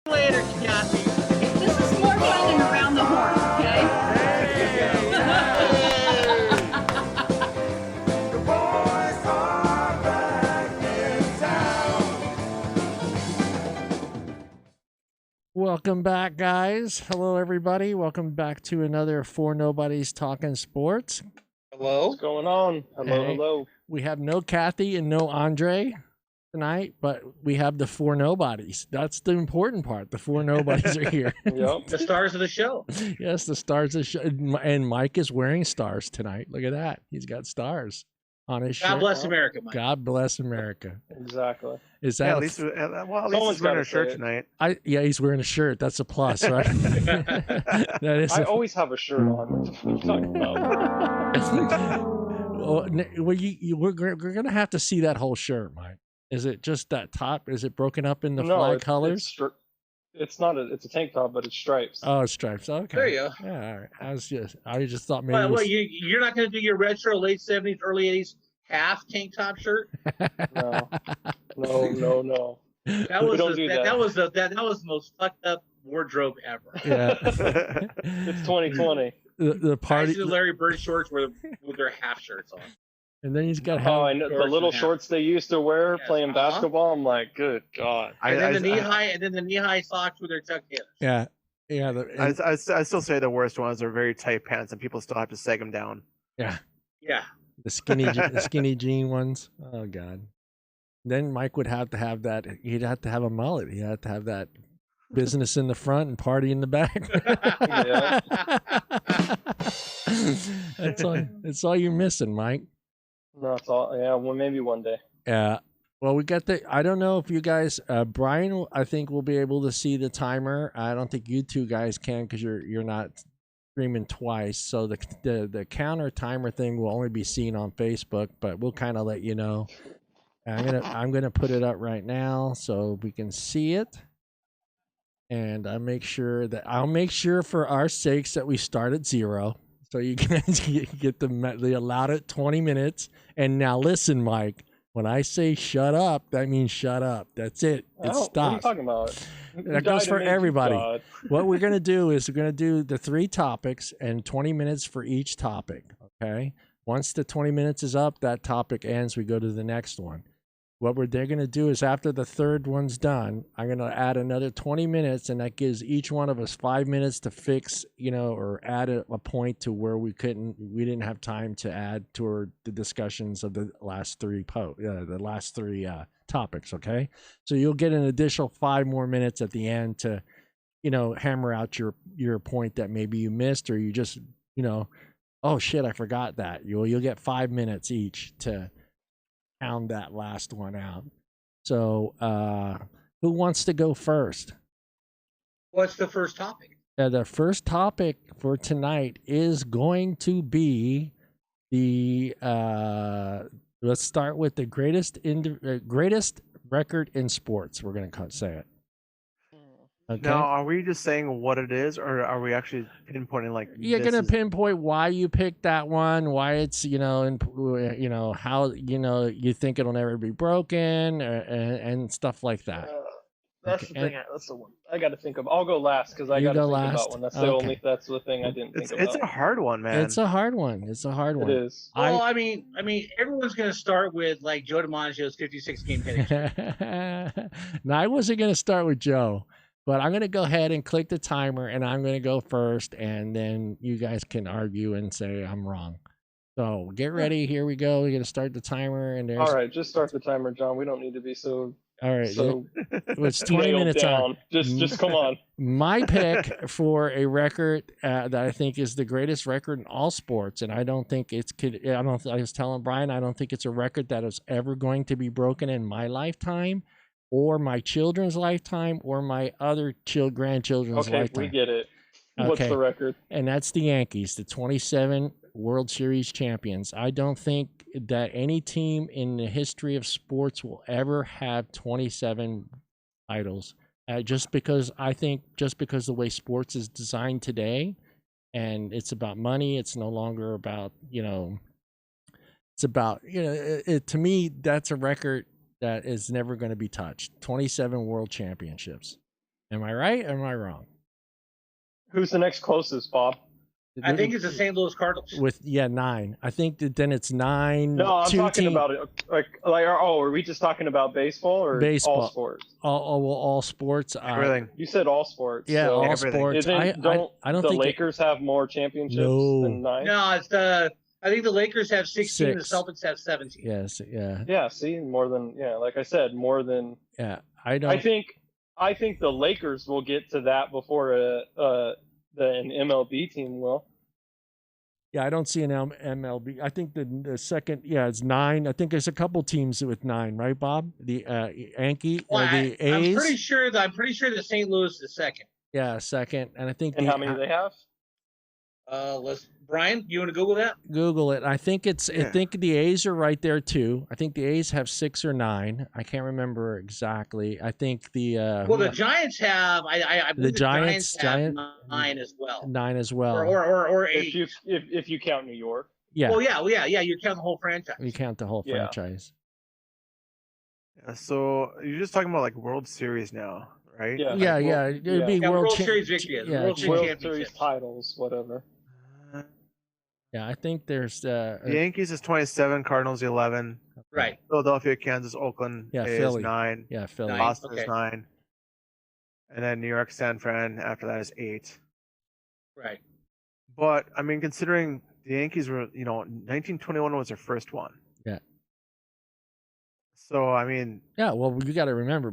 Later, Kathy. This is more fun than around the horn, okay? The boys are back in town. Welcome back, guys. Hello, everybody. Welcome back to another Four Nobodies Talking Sports. Hello? What's going on? Hello, Hey. hello. We have no Kathy and no Andre tonight, but we have the Four Nobodies. That's the important part. The Four Nobodies are here. Yep. The stars of the show. Yes, the stars of show. And Mike is wearing stars tonight. Look at that. He's got stars on his shirt. God bless America, Mike. God bless America. Exactly. Is that Yeah, a at least Someone's he's wearing gotta a shirt say it. tonight. yeah, he's wearing a shirt. That's a plus, right? That is I always have a shirt on. What are you talking about? we're going to have to see that whole shirt, Mike. Is it just that top? Is it broken up in the No, flag it's colors? It's not it's a tank top, but it's stripes. Oh, stripes. Okay. There you go. Yeah, all right. I just thought maybe. Well, you're not going to do your retro late 70s, early 80s half tank top shirt? No. That We was don't do that. that was the most fucked up wardrobe ever. Yeah. It's 2020. the I party, see the Larry Bird shorts with their half shirts on. and then he's got. Oh, I know the Shorts little and half. shorts they used to wear Yes, playing uh-huh. basketball. I'm like, good God. And then the knee high socks with their tuck in. Yeah. I still say the worst ones are very tight pants, and people still have to sag them down. Yeah. Yeah. The skinny jean ones. Oh God. Then Mike would have to have that. He'd have to have a mullet. He'd have to have that business in the front and party in the back. Yeah. That's all you're missing, Mike. No, it's all. Yeah, well, maybe one day. Yeah. Well, we got I don't know if you guys, Brian, I think will be able to see the timer. I don't think you two guys can because you're not streaming twice. So the counter timer thing will only be seen on Facebook, but we'll kind of let you know. I'm gonna put it up right now so we can see it, and I'll make sure for our sakes that we start at 0, so you guys get the allowed 20 minutes. And now listen, Mike. When I say shut up, that means shut up. That's it. It What are you stops. talking about? That goes for everybody. God. What we're going to do is we're going to do the 3 topics and 20 minutes for each topic. Okay. Once the 20 minutes is up, that topic ends. We go to the next one. What they're going to do is after the third one's done, I'm going to add another 20 minutes, and that gives each one of us 5 minutes to fix, or add a point to where we didn't have time to add to the discussions of the last 3 topics. Okay. So you'll get an additional 5 more minutes at the end to, hammer out your point that maybe you missed, or you just, oh shit, I forgot that. You'll get 5 minutes each to pound that last one out. So who wants to go first? What's the first topic? The first topic for tonight is going to be the let's start with the greatest record in sports. We're going to say it. Okay. Now, are we just saying what it is, or are we actually pinpointing like? You're gonna pinpoint why you picked that one, why it's and how you think it'll never be broken, and stuff like that. That's Okay. the thing. That's the one I got to think of. I'll go last because I You got to go think last? about one. That's the Okay. That's the thing I didn't think about. It's a hard one, man. It's a hard one. It is. Well, I mean, everyone's going to start with like Joe DiMaggio's 56 game hitting streak. Now, I wasn't gonna start with Joe, but I'm gonna go ahead and click the timer, and I'm gonna go first, and then you guys can argue and say I'm wrong. So get ready. Here we go. We're gonna start the timer, and there's All right, just start the timer, John. We don't need to be so all right. so It's 20 nailed minutes down. on. Just come on. My pick for a record that I think is the greatest record in all sports, and I don't think I was telling Brian, I don't think it's a record that is ever going to be broken in my lifetime, or my children's lifetime, or my other grandchildren's Okay, lifetime. we get it. What's Okay. the record? And that's the Yankees, the 27 World Series champions. I don't think that any team in the history of sports will ever have 27 titles. Just because the way sports is designed today, and it's about money, it's no longer about, it's about, to me, that's a record that is never going to be touched. 27 world championships. Am I right? Or am I wrong? Who's the next closest, Bob? I think it's the St. Louis Cardinals. With 9. I think that then it's 9. No, I'm talking team, about it. Are we just talking about baseball or Baseball. all sports? all sports. Everything. You said all sports. Yeah, so all everything. sports. I don't the think Lakers have more championships No. than 9? No, it's the. I think the Lakers have 16. Six. The Celtics have 17. Yes, yeah, Yeah, see, more than like I said, more than. yeah. I don't. I think the Lakers will get to that before an MLB team will. Yeah, I don't see an MLB. I think the second, it's 9. I think there's a couple teams with 9, right, Bob? The Yankee, Well, the A's. I'm pretty sure the St. Louis is second. Yeah, second, and I think. And how many do they have? Brian, you want to Google that? Google it. I think it's. I Yeah. think the A's are right there too. I think the A's have 6 or 9. I can't remember exactly. I think the. Well, the Giants have. I believe the Giants have 9 as well. 9 as well. Or 8. If you count New York. Yeah, Well, yeah. You count the whole franchise. we count the whole Yeah. franchise. Yeah, so you're just talking about like World Series now, right? Yeah. Yeah, Well, yeah. It'd yeah. be Yeah, World Cha- Series victories. yeah, World Series World championships. Series titles, whatever. Yeah, I think there's. The Yankees is 27, Cardinals 11, Right. Philadelphia, Kansas, Oakland Yeah, is Philly. 9, Yeah, Philly. 9. Boston Okay. is 9, and then New York, San Fran after that is 8. Right. But I mean, considering the Yankees were, 1921 was their first one. Yeah. So I mean, Yeah, well, you got to remember,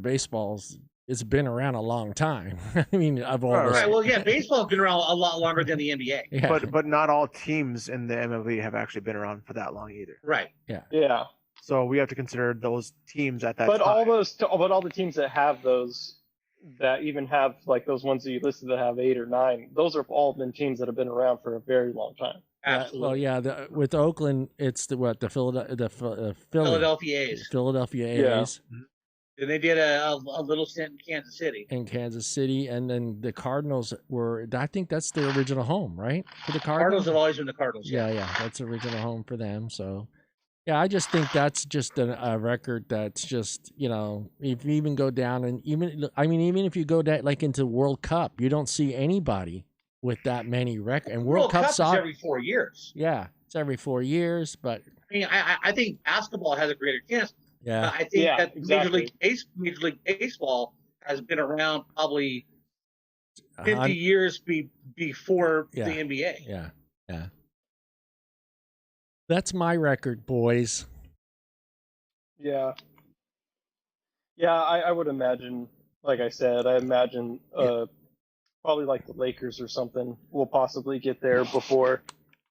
it's been around a long time. I mean, I've Right, almost. Right. Well, yeah. Baseball's been around a lot longer than the NBA. Yeah, but not all teams in the MLB have actually been around for that long either. Right. Yeah. So we have to consider those teams at that But time. all the teams that have those, that even have like those ones that you listed that have 8 or 9, those have all been teams that have been around for a very long time. Absolutely. well, yeah. With Oakland, it's the Philly, Philadelphia A's. Philadelphia Yeah. A's And they did a little stint in Kansas City. and Kansas City, and then the Cardinals were. I think that's their original home, right? For the Cardinals Cardinals. have always been the Cardinals. Yeah, that's the original home for them. So, yeah, I just think that's just a record that's just, if you even go down and even if you go down like into World Cup, you don't see anybody with that many records. And World Cup Cup is soccer, every 4 years. yeah, it's every 4 years, but I mean, I think basketball has a greater chance. yeah, I think Yeah, that exactly. Major League Baseball has been around probably 50 hun- years before Yeah. the NBA. yeah. That's my record, boys. Yeah. Yeah, I would imagine, like I said, probably like the Lakers or something will possibly get there before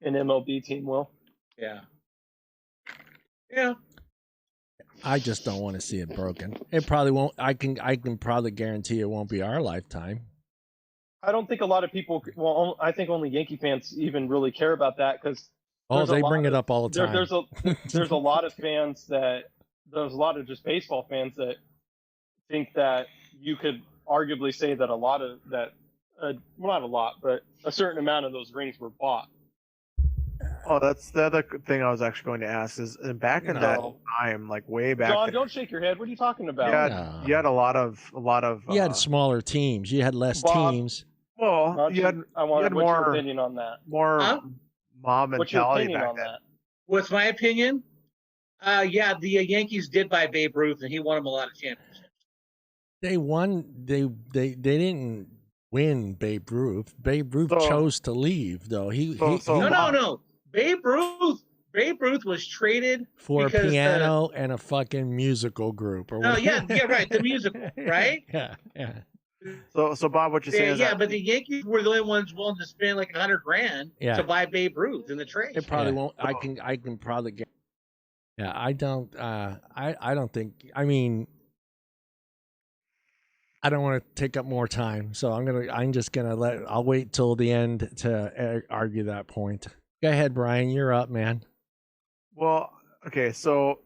an MLB team will. Yeah. Yeah. I just don't want to see it broken. It probably won't. I can probably guarantee it won't be our lifetime. I don't think a lot of people. Well, I think only Yankee fans even really care about that because Oh, There's a they lot bring it of- up all the time. there's a lot of fans there's a lot of just baseball fans that think that you could arguably say that well, not a lot, but a certain amount of those rings were bought. Oh, that's the other thing I was actually going to ask is back in that No. time, like way back. John, then, don't shake your head. What are you talking about? No. you had a lot of. You had smaller teams. You had less Bob, teams. Well, Not you you- had I want had what's your more- opinion on that? more Huh? mob What's your mentality opinion back on then. that? What's my opinion? Yeah, the Yankees did buy Babe Ruth, and he won them a lot of championships. They won. They didn't win Babe Ruth. Babe Ruth So- chose to leave, though. So- No. Babe Ruth was traded For a because piano and a fucking musical group. Or No, whatever. yeah, right. The musical, right? Yeah. So Bob, what you're saying is Yeah, that but the Yankees were the only ones willing to spend like $100,000 Yeah. to buy Babe Ruth in the trade. It probably Yeah. won't. I can probably get. Yeah, I don't. I don't think. I mean, I don't want to take up more time, so I'm just gonna I'll wait till the end to argue that point. Go ahead, Brian. You're up, man. well, okay. So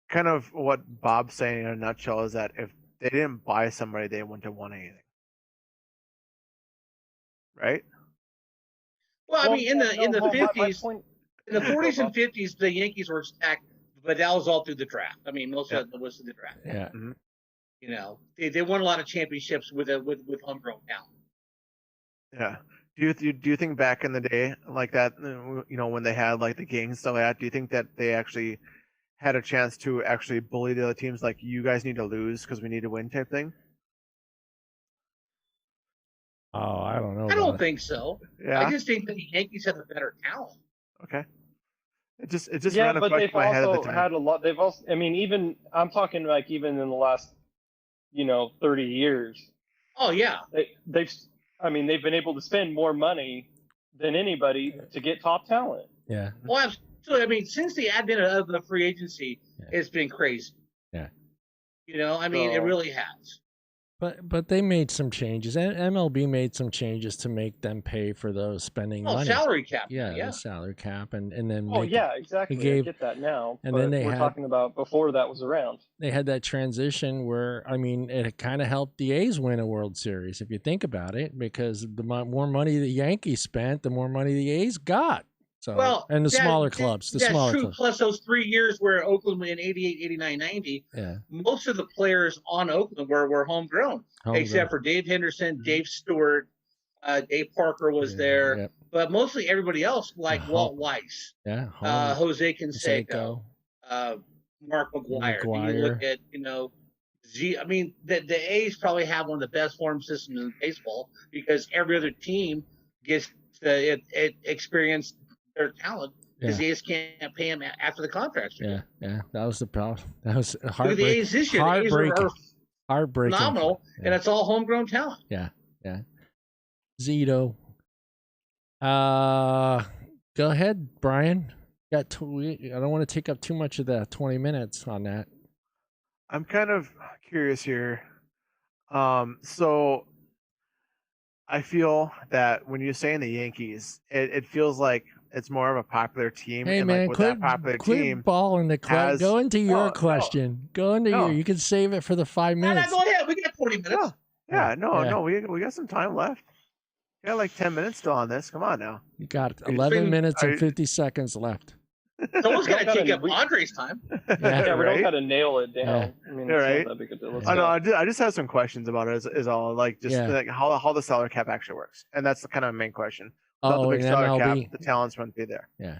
kind of what Bob's saying in a nutshell is that if they didn't buy somebody, they wouldn't have won anything, right? Well, I mean, in the my 50s, point- in the 40s and 50s, the Yankees were stacked, but that was all through the draft. I mean, most of it was through the draft. Yeah. You know, they won a lot of championships with homegrown talent. Yeah. Do you think back in the day like that, when they had like the gangs and stuff like that, do you think that they actually had a chance to actually bully the other teams, like you guys need to lose because we need to win type thing? Oh, I don't know. I about don't it. think so. Yeah. I just think that the Yankees have a better talent. Okay. It just Yeah, ran but across they've my head at the also time. had a lot. They've also, I mean, even I'm talking like even in the last, 30 years, Oh yeah, they've been able to spend more money than anybody to get top talent. Yeah. well, absolutely. I mean, since the advent of the free agency, Yeah. it's been crazy. Yeah. You know, I mean, it So- really has. But they made some changes. MLB made some changes to make them pay for those spending Oh, money. salary cap. Yeah, Yeah. the salary cap, and then Oh make yeah, exactly. gave- I get that now. and But then they we're had- talking about before that was around. they had that transition where it kind of helped the A's win a World Series if you think about it, because the more money the Yankees spent, the more money the A's got. So Well, and the that- smaller clubs, the that's smaller true. clubs. Plus those 3 years where Oakland in 88, 89, 90, Yeah, most of the players on Oakland were homegrown, except for Dave Henderson, Dave Stewart, Dave Parker was there, Yep. but mostly everybody else, like Uh-huh. Walt Weiss, Yeah, Jose Canseco, Canseco. Mark McGuire. You look at, I mean, the A's probably have one of the best farm systems in baseball because every other team gets to experience their talent because the A's can't pay them after the contracts. Yeah, that was the problem. That was Look at the heartbreaking. A's this year. The A's are Heartbreaking. phenomenal, Yeah. and it's all homegrown talent. Yeah. Zito. Go ahead, Brian. I don't want to take up too much of the 20 minutes on that. I'm kind of curious here. So I feel that when you're saying the Yankees, it feels like it's more of a popular team. Hey and man, like with quit, that popular quit team, balling the question. has- Go into your No, question. Go into No. your. You can save it for the 5 No, minutes. go ahead. We got 40 minutes. yeah, no, Yeah. no, we got some time left. We got like 10 minutes still on this. Come on now. You got Are you 11 saying- minutes are and you- 50 seconds left. Someone's got to Gotta- take up we- Andre's time. Yeah, we don't right? got to nail it down. Yeah. I mean, Yeah, it's right? not that big a deal. Let's I know. go. I just have some questions about it. Is all like just Yeah. like how the salary cap actually works, and that's the kind of main question. Without the Oh, big in salary MLB. cap, the talents wouldn't be there. Yeah.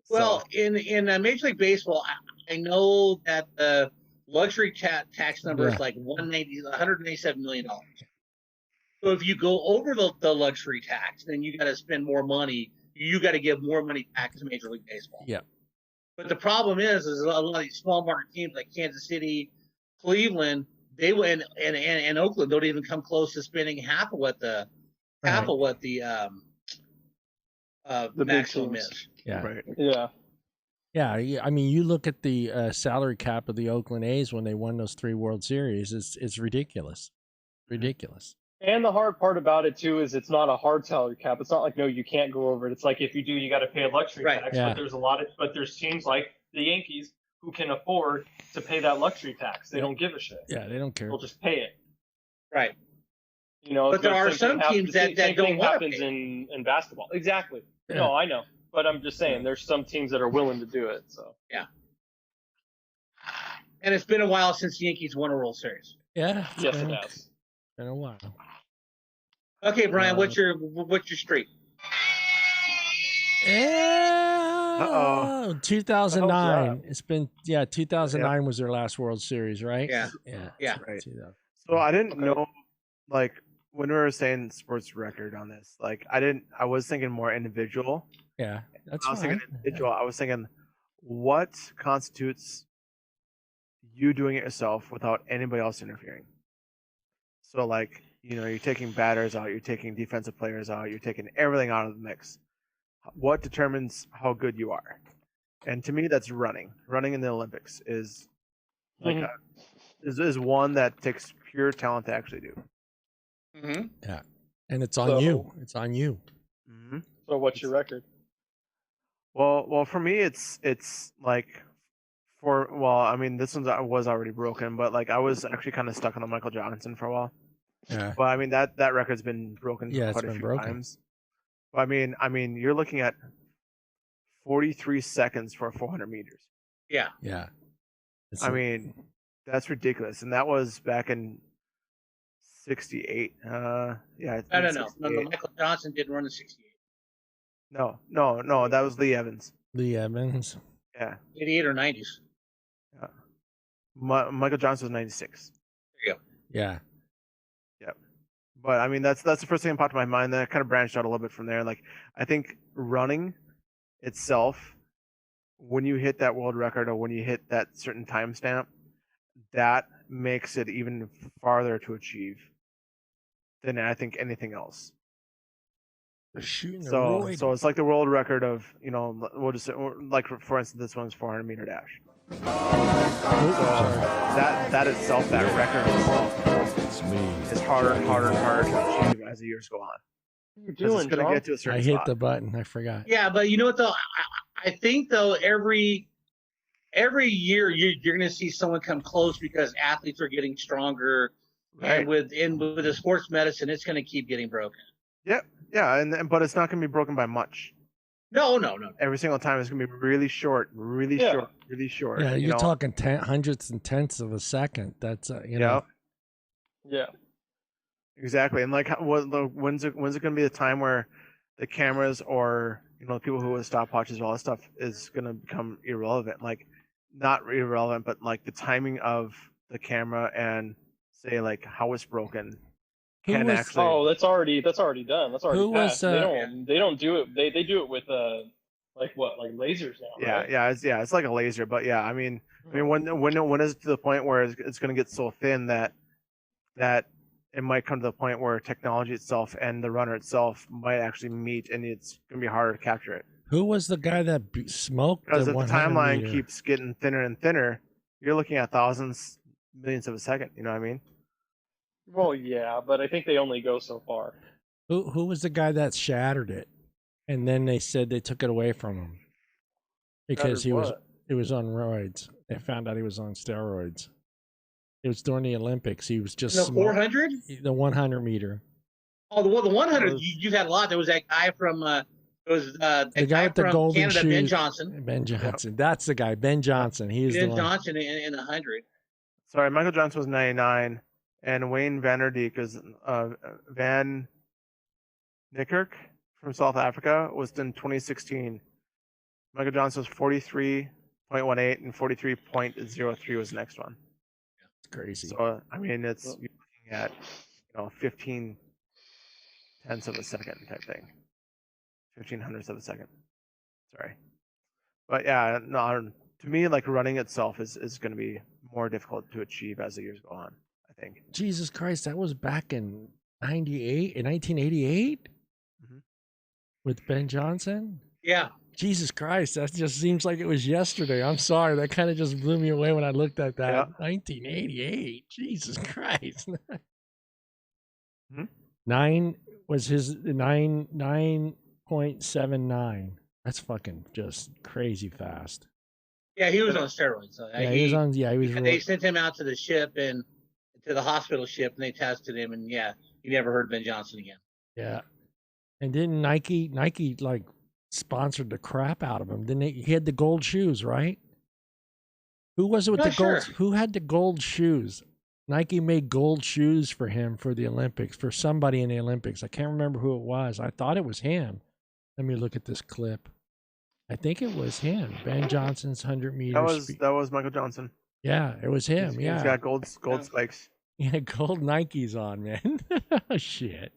Well, So, in Major League Baseball, I know that the luxury tax number Yeah. is like $197 million. So if you go over the luxury tax, then you got to spend more money. You got to give more money back to Major League Baseball. Yeah. But the problem is a lot of these small market teams like Kansas City, Cleveland, they went and Oakland don't even come close to spending half of what the big maximum teams. is. Yeah. right. Yeah. Yeah, I mean, you look at the salary cap of the Oakland A's when they won those 3 World Series. It's ridiculous, ridiculous. And the hard part about it too is it's not a hard salary cap. It's not like no, you can't go over it. It's like if you do, you got to pay a luxury Right. tax. Yeah. But there's teams like the Yankees who can afford to pay that luxury tax. They Yeah. don't give a shit. Yeah, they don't care. They'll just pay it. Right. But there are same some thing happens- teams that same don't thing wanna happens pay. in basketball. Exactly. Yeah. No, I know, but I'm just saying there's some teams that are willing to do it. So And it's been a while since the Yankees won a World Series. Yeah. yes, been, it has. Been a while. Okay, Brian, Uh, what's your streak? Yeah. 2009. that? It's been 2009 was their last World Series, right? Yeah. Yeah. Yeah. Right. 2000. So I didn't Okay. know, like when we were saying sports record on this, like I was thinking more individual. Yeah. That's I was fine. thinking individual. I was thinking, what constitutes you doing it yourself without anybody else interfering? So like, you're taking batters out, you're taking defensive players out, you're taking everything out of the mix. What determines how good you are? And to me, that's running. Running in the Olympics is like Mhm. is one that takes pure talent to actually do. Mm-hmm. And it's on So- you. It's on you. Mm-hmm. So what's your record? Well, for me, it's like I mean, this one was already broken, but like I was actually kind of stuck on the Michael Johnson for a while. Yeah. But I mean that record's been broken Yeah, it's quite a been few broken. times. But I mean, you're looking at 43 seconds for 400 meters. Yeah. Yeah. It's I mean, That's ridiculous, and that was back in '68. Yeah, No, in no, no, no, no. 68. Michael Johnson didn't run a 68. No, that was Lee Evans. Lee Evans. Yeah, 88 or 90s. yeah. Michael Johnson was '96. There you go. Yeah. Yep. But I mean, that's the first thing that popped in my mind. Then I kind of branched out a little bit from there. Like, I think running itself, when you hit that world record or when you hit that certain timestamp, that makes it even farther to achieve than I think anything else. They're shooting a So roid. it's like the world record of, we'll just say, like for instance, this one's 400-meter dash. So that itself, that record itself, It's me. is harder and harder and harder to achieve as the years go on. What are you 'Cause it's doing, going to John? get to a I certain hit spot. the button. I forgot. Yeah, but you know what though? I think though every year you're going to see someone come close because athletes are getting stronger, Right. and with the sports medicine, it's going to keep getting broken. Yep. Yeah, but it's not going to be broken by much. No. Every single time it's going to be really short, really Yeah. short, really short. Yeah, you you're know? talking hundredths and tenths of a second. That's Yeah, Yeah. exactly. And like, when's it going to be the time where the cameras or people who have stopwatches, all that stuff is going to become irrelevant? Like, not irrelevant, but like the timing of the camera and say like how it's broken Who can was- actually. Oh, that's already done. That's already Who was, passed. They don't do it. They do it with like lasers now. Yeah, Right? it's like a laser, but yeah, I mean, when is it to the point where it's going to get so thin that it might come to the point where technology itself and the runner itself might actually meet, and it's going to be harder to capture it. Who was the guy that smoked Because the if the 100 timeline meter? keeps getting thinner and thinner, you're looking at thousands, millions of a second. You know what I mean? Well, yeah, but I think they only go so far. Who was the guy that shattered it? And then they said they took it away from him because Shattered what? it was on roids. They found out he was on steroids. It was during the Olympics. He was just The 400? the 100 meter. Oh, the 100. Was- You've had a lot. There was that guy from The guy with the from golden Canada, shoes. Ben Johnson. Ben Johnson. That's the guy. Ben Johnson. He is the Ben one. Johnson in 100. Sorry, Michael Johnson was 99, and Wayne Vanderdyk is Van Niekerk from South Africa was in 2016. Michael Johnson was 43.18 and 43.03 was the next one. It's crazy. So I mean, you're looking at 15 tenths of a second type thing, 15 hundredths of a second. Sorry, but yeah, no. To me, like running itself is going to be more difficult to achieve as the years go on. I think. Jesus Christ, that was back in 1988 Mhm. with Ben Johnson. Yeah. Jesus Christ, that just seems like it was yesterday. I'm sorry, that kind of just blew me away when I looked at that. Yeah. 1988. Jesus Christ. Mhm. 9 was his 9.79. That's fucking just crazy fast. Yeah, he was on steroids. So Yeah, he was on. Yeah, he was. They sent him out to the ship and to the hospital ship, and they tested him, and yeah, you never heard Ben Johnson again. Yeah, and didn't Nike like sponsored the crap out of him? Didn't he had the gold shoes, right? Who was it with Not the gold? sure. Who had the gold shoes? Nike made gold shoes for him for the Olympics, for somebody in the Olympics. I can't remember who it was. I thought it was him. Let me look at this clip. I think it was him. Ben Johnson's 100 meters. That was Michael Johnson. Yeah, it was him. He's Yeah, got gold spikes. he had gold Nikes on, man. Shit.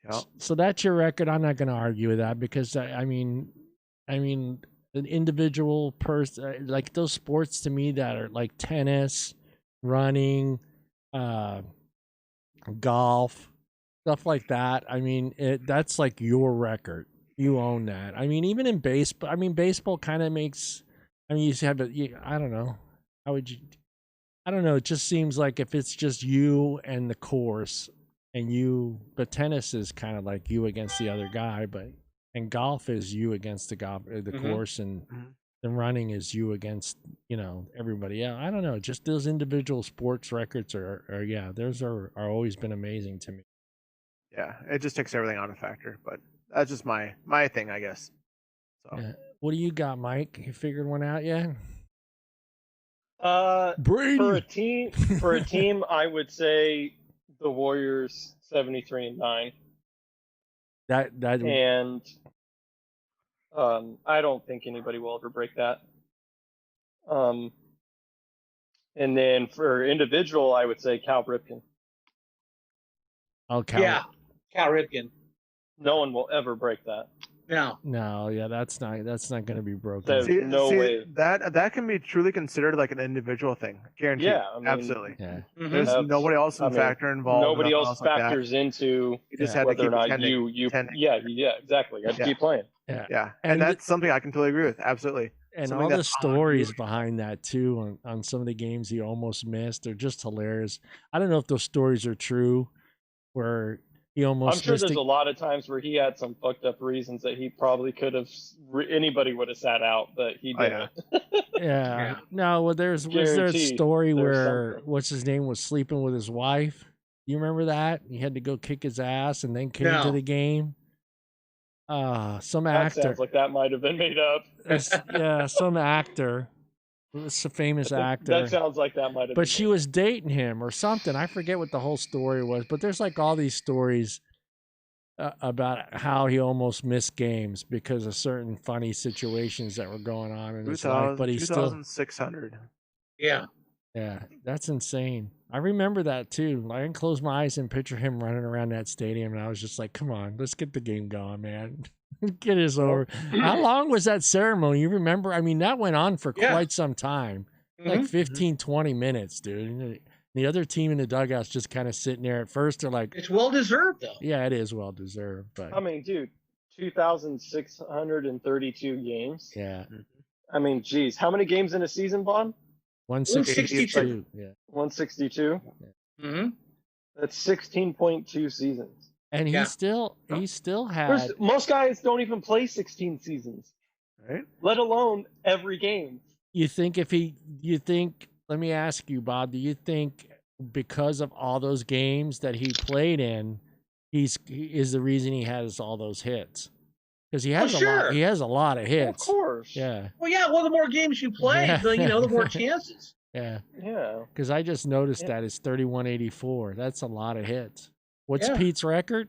Yeah. So that's your record. I'm not going to argue with that because I mean, an individual person like those sports to me that are like tennis, running, golf, stuff like that. I mean, that's like your record. You own that. I mean, even in baseball. I mean, baseball kind of makes. I mean, you have I don't know. How would you? I don't know. It just seems like if it's just you and the course, but tennis is kind of like you against the other guy, and golf is you against the course, and Mhm. the running is you against everybody else. I don't know. Just those individual sports records are those are always been amazing to me. Yeah, it just takes everything out of factor, but that's just my thing, I guess. So Yeah. What do you got, Mike? You figured one out yet? Brady. For a team, I would say the Warriors 73-9, that and I don't think anybody will ever break that. And then for individual, I would say Cal Ripken. okay. Yeah, Cal Ripken. No one will ever break that. No. Yeah, that's not going to be broken. There's no way. That can be truly considered like an individual thing. Guaranteed. Yeah, I mean, absolutely. Yeah. Mhm. There's nobody else factor involved. Nobody nothing else like that. factors into You just had to whether keep or not attending, you attending. yeah, exactly. You have to keep playing. Yeah, And and that's something I can totally agree with. Absolutely. And Something all the that's stories on behind that too on some of the games he almost missed, they're just hilarious. I don't know if those stories are true, where he almost I'm sure missed there's a- a lot of times where he had some fucked up reasons that he probably could have anybody would have sat out, but he Oh, yeah. didn't. Yeah. No, well, was there a Guaranteed story there's where something. what's his name was sleeping with his wife? You remember that? He had to go kick his ass and then came to No. the game. Some That actor. sounds like that might have been made up. Yeah, some actor. It's a famous actor. That sounds like that might have. But she was dating him or something. I forget what the whole story was. But there's like all these stories about how he almost missed games because of certain funny situations that were going on in his life. But he still, 2,600. Yeah. yeah, that's insane. I remember that too. I can close my eyes and picture him running around that stadium, and I was just like, "Come on, let's get the game going, man. Get this over." How long was that ceremony? You remember? I mean, that went on for Yeah. quite some time. Like Mhm. 15, 20 minutes, dude. And the other team in the dugout's just kind of sitting there. At first, they're like, It's well deserved though. yeah, it is well deserved. But I mean, dude, 2,632 games. yeah, I mean, geez, how many games in a season, Bond? 162. Yeah. 162. Mm-hmm. That's 16.2 seasons. And Yeah. he still had Most guys don't even play 16 seasons, Right? let alone every game. you think let me ask you, Bob, do you think because of all those games that he played in, he is the reason he has all those hits? Because he has sure. he has a lot of Of hits. course. Yeah. Well, yeah. Well, the more games you play, Yeah. the more chances. Yeah. Yeah. Because I just noticed Yeah. that it's 3184. That's a lot of hits. What's Yeah. Pete's record?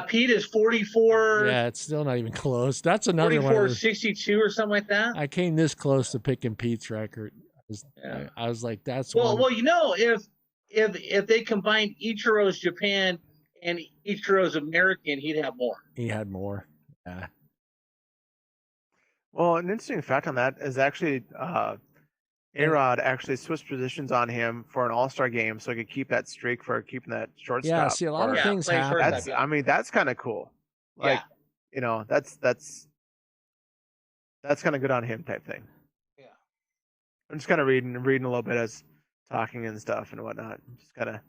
Pete is 44. Yeah, it's still not even close. That's another one. 44-62 or something like that. I came this close to picking Pete's record. Yeah. I was like, that's Well, one. if they combined Ichiro's Japan and Ichiro's American, he'd have more. He had more. Yeah. Well, an interesting fact on that is actually A-Rod actually switched positions on him for an All-Star game so he could keep that streak for keeping that shortstop. Yeah, see, a lot of Yeah, things play happen. shortstop. That's, I mean, that's kind of cool. Like, that's kind of good on him type thing. Yeah. I'm just kind of reading a little bit as talking and stuff and whatnot. Just kind of,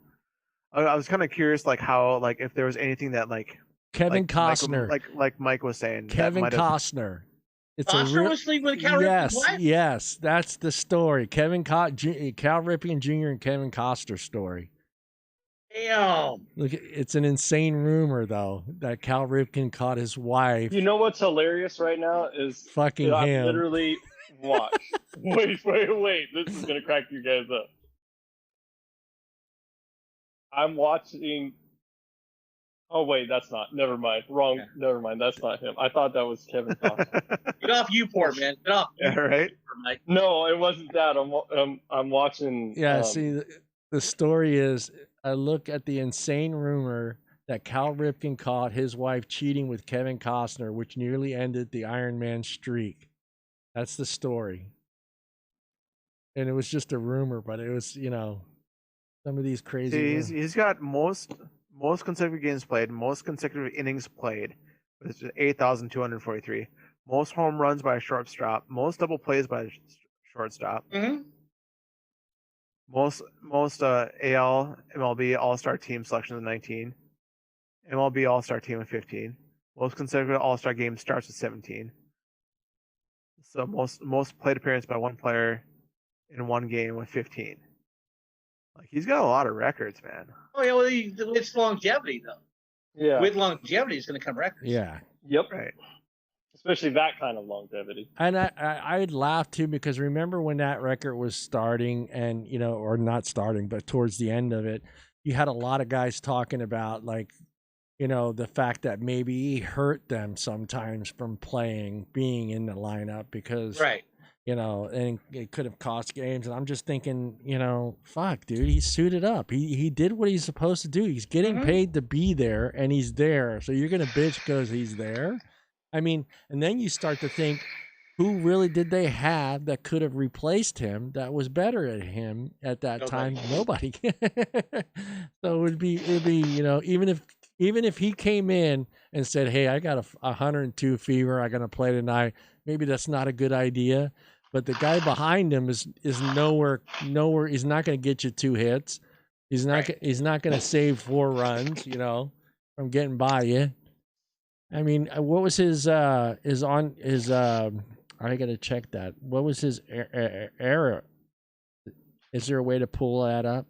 I was kind of curious, like how, like if there was anything that like Kevin like Costner. like Mike was saying, that Kevin might have- Costner. It's Costner a real. was sleeping with Cal Ripken's wife? Yes, that's the story. Cal Ripken Jr. and Kevin Costner story. Damn. Look, it's an insane rumor though that Cal Ripken caught his wife You know what's hilarious right now is fucking I'm him. literally watch. wait. This is gonna crack you guys up. I'm watching. Oh wait, that's not. Never mind. Wrong. Yeah. Never mind. That's not him. I thought that was Kevin Costner. Get off Uport, man. Get off. Yeah, right. Uport, Mike. No, it wasn't that. I'm watching. Yeah, see, the story is I look at the insane rumor that Cal Ripken caught his wife cheating with Kevin Costner, which nearly ended the Iron Man streak. That's the story. And it was just a rumor, but it was, some of these crazy. See, he's got most consecutive games played, most consecutive innings played, which is 8,243. Most home runs by a shortstop, most double plays by a shortstop, Mm-hmm. most AL MLB All-Star team selections of 19, MLB All-Star team of 15, most consecutive All-Star game starts with 17. So most plate appearance by one player in one game with 15. Like he's got a lot of records, man. Oh yeah, well, it's longevity though. Yeah. With longevity, it's going to come records. Yeah. Yep. Right. especially that kind of longevity. And I'd laugh too, because remember when that record was starting, and or not starting, but towards the end of it, you had a lot of guys talking about like, the fact that maybe he hurt them sometimes from being in the lineup because, Right. And it could have cost games. And I'm just thinking, fuck, dude, he's suited up. He did what he's supposed to do. He's getting paid to be there, and he's there. So you're gonna bitch because he's there? I mean, and then you start to think, who really did they have that could have replaced him that was better at him at that time? Nobody. So it'd be even if he came in and said, "Hey, I got a 102 fever. I'm gonna play tonight." Maybe that's not a good idea. But the guy behind him is nowhere. He's not going to get you 2 hits. He's not going to save 4 runs. From getting by you. I mean, what was his? I got to check that. What was his error? Is there a way to pull that up?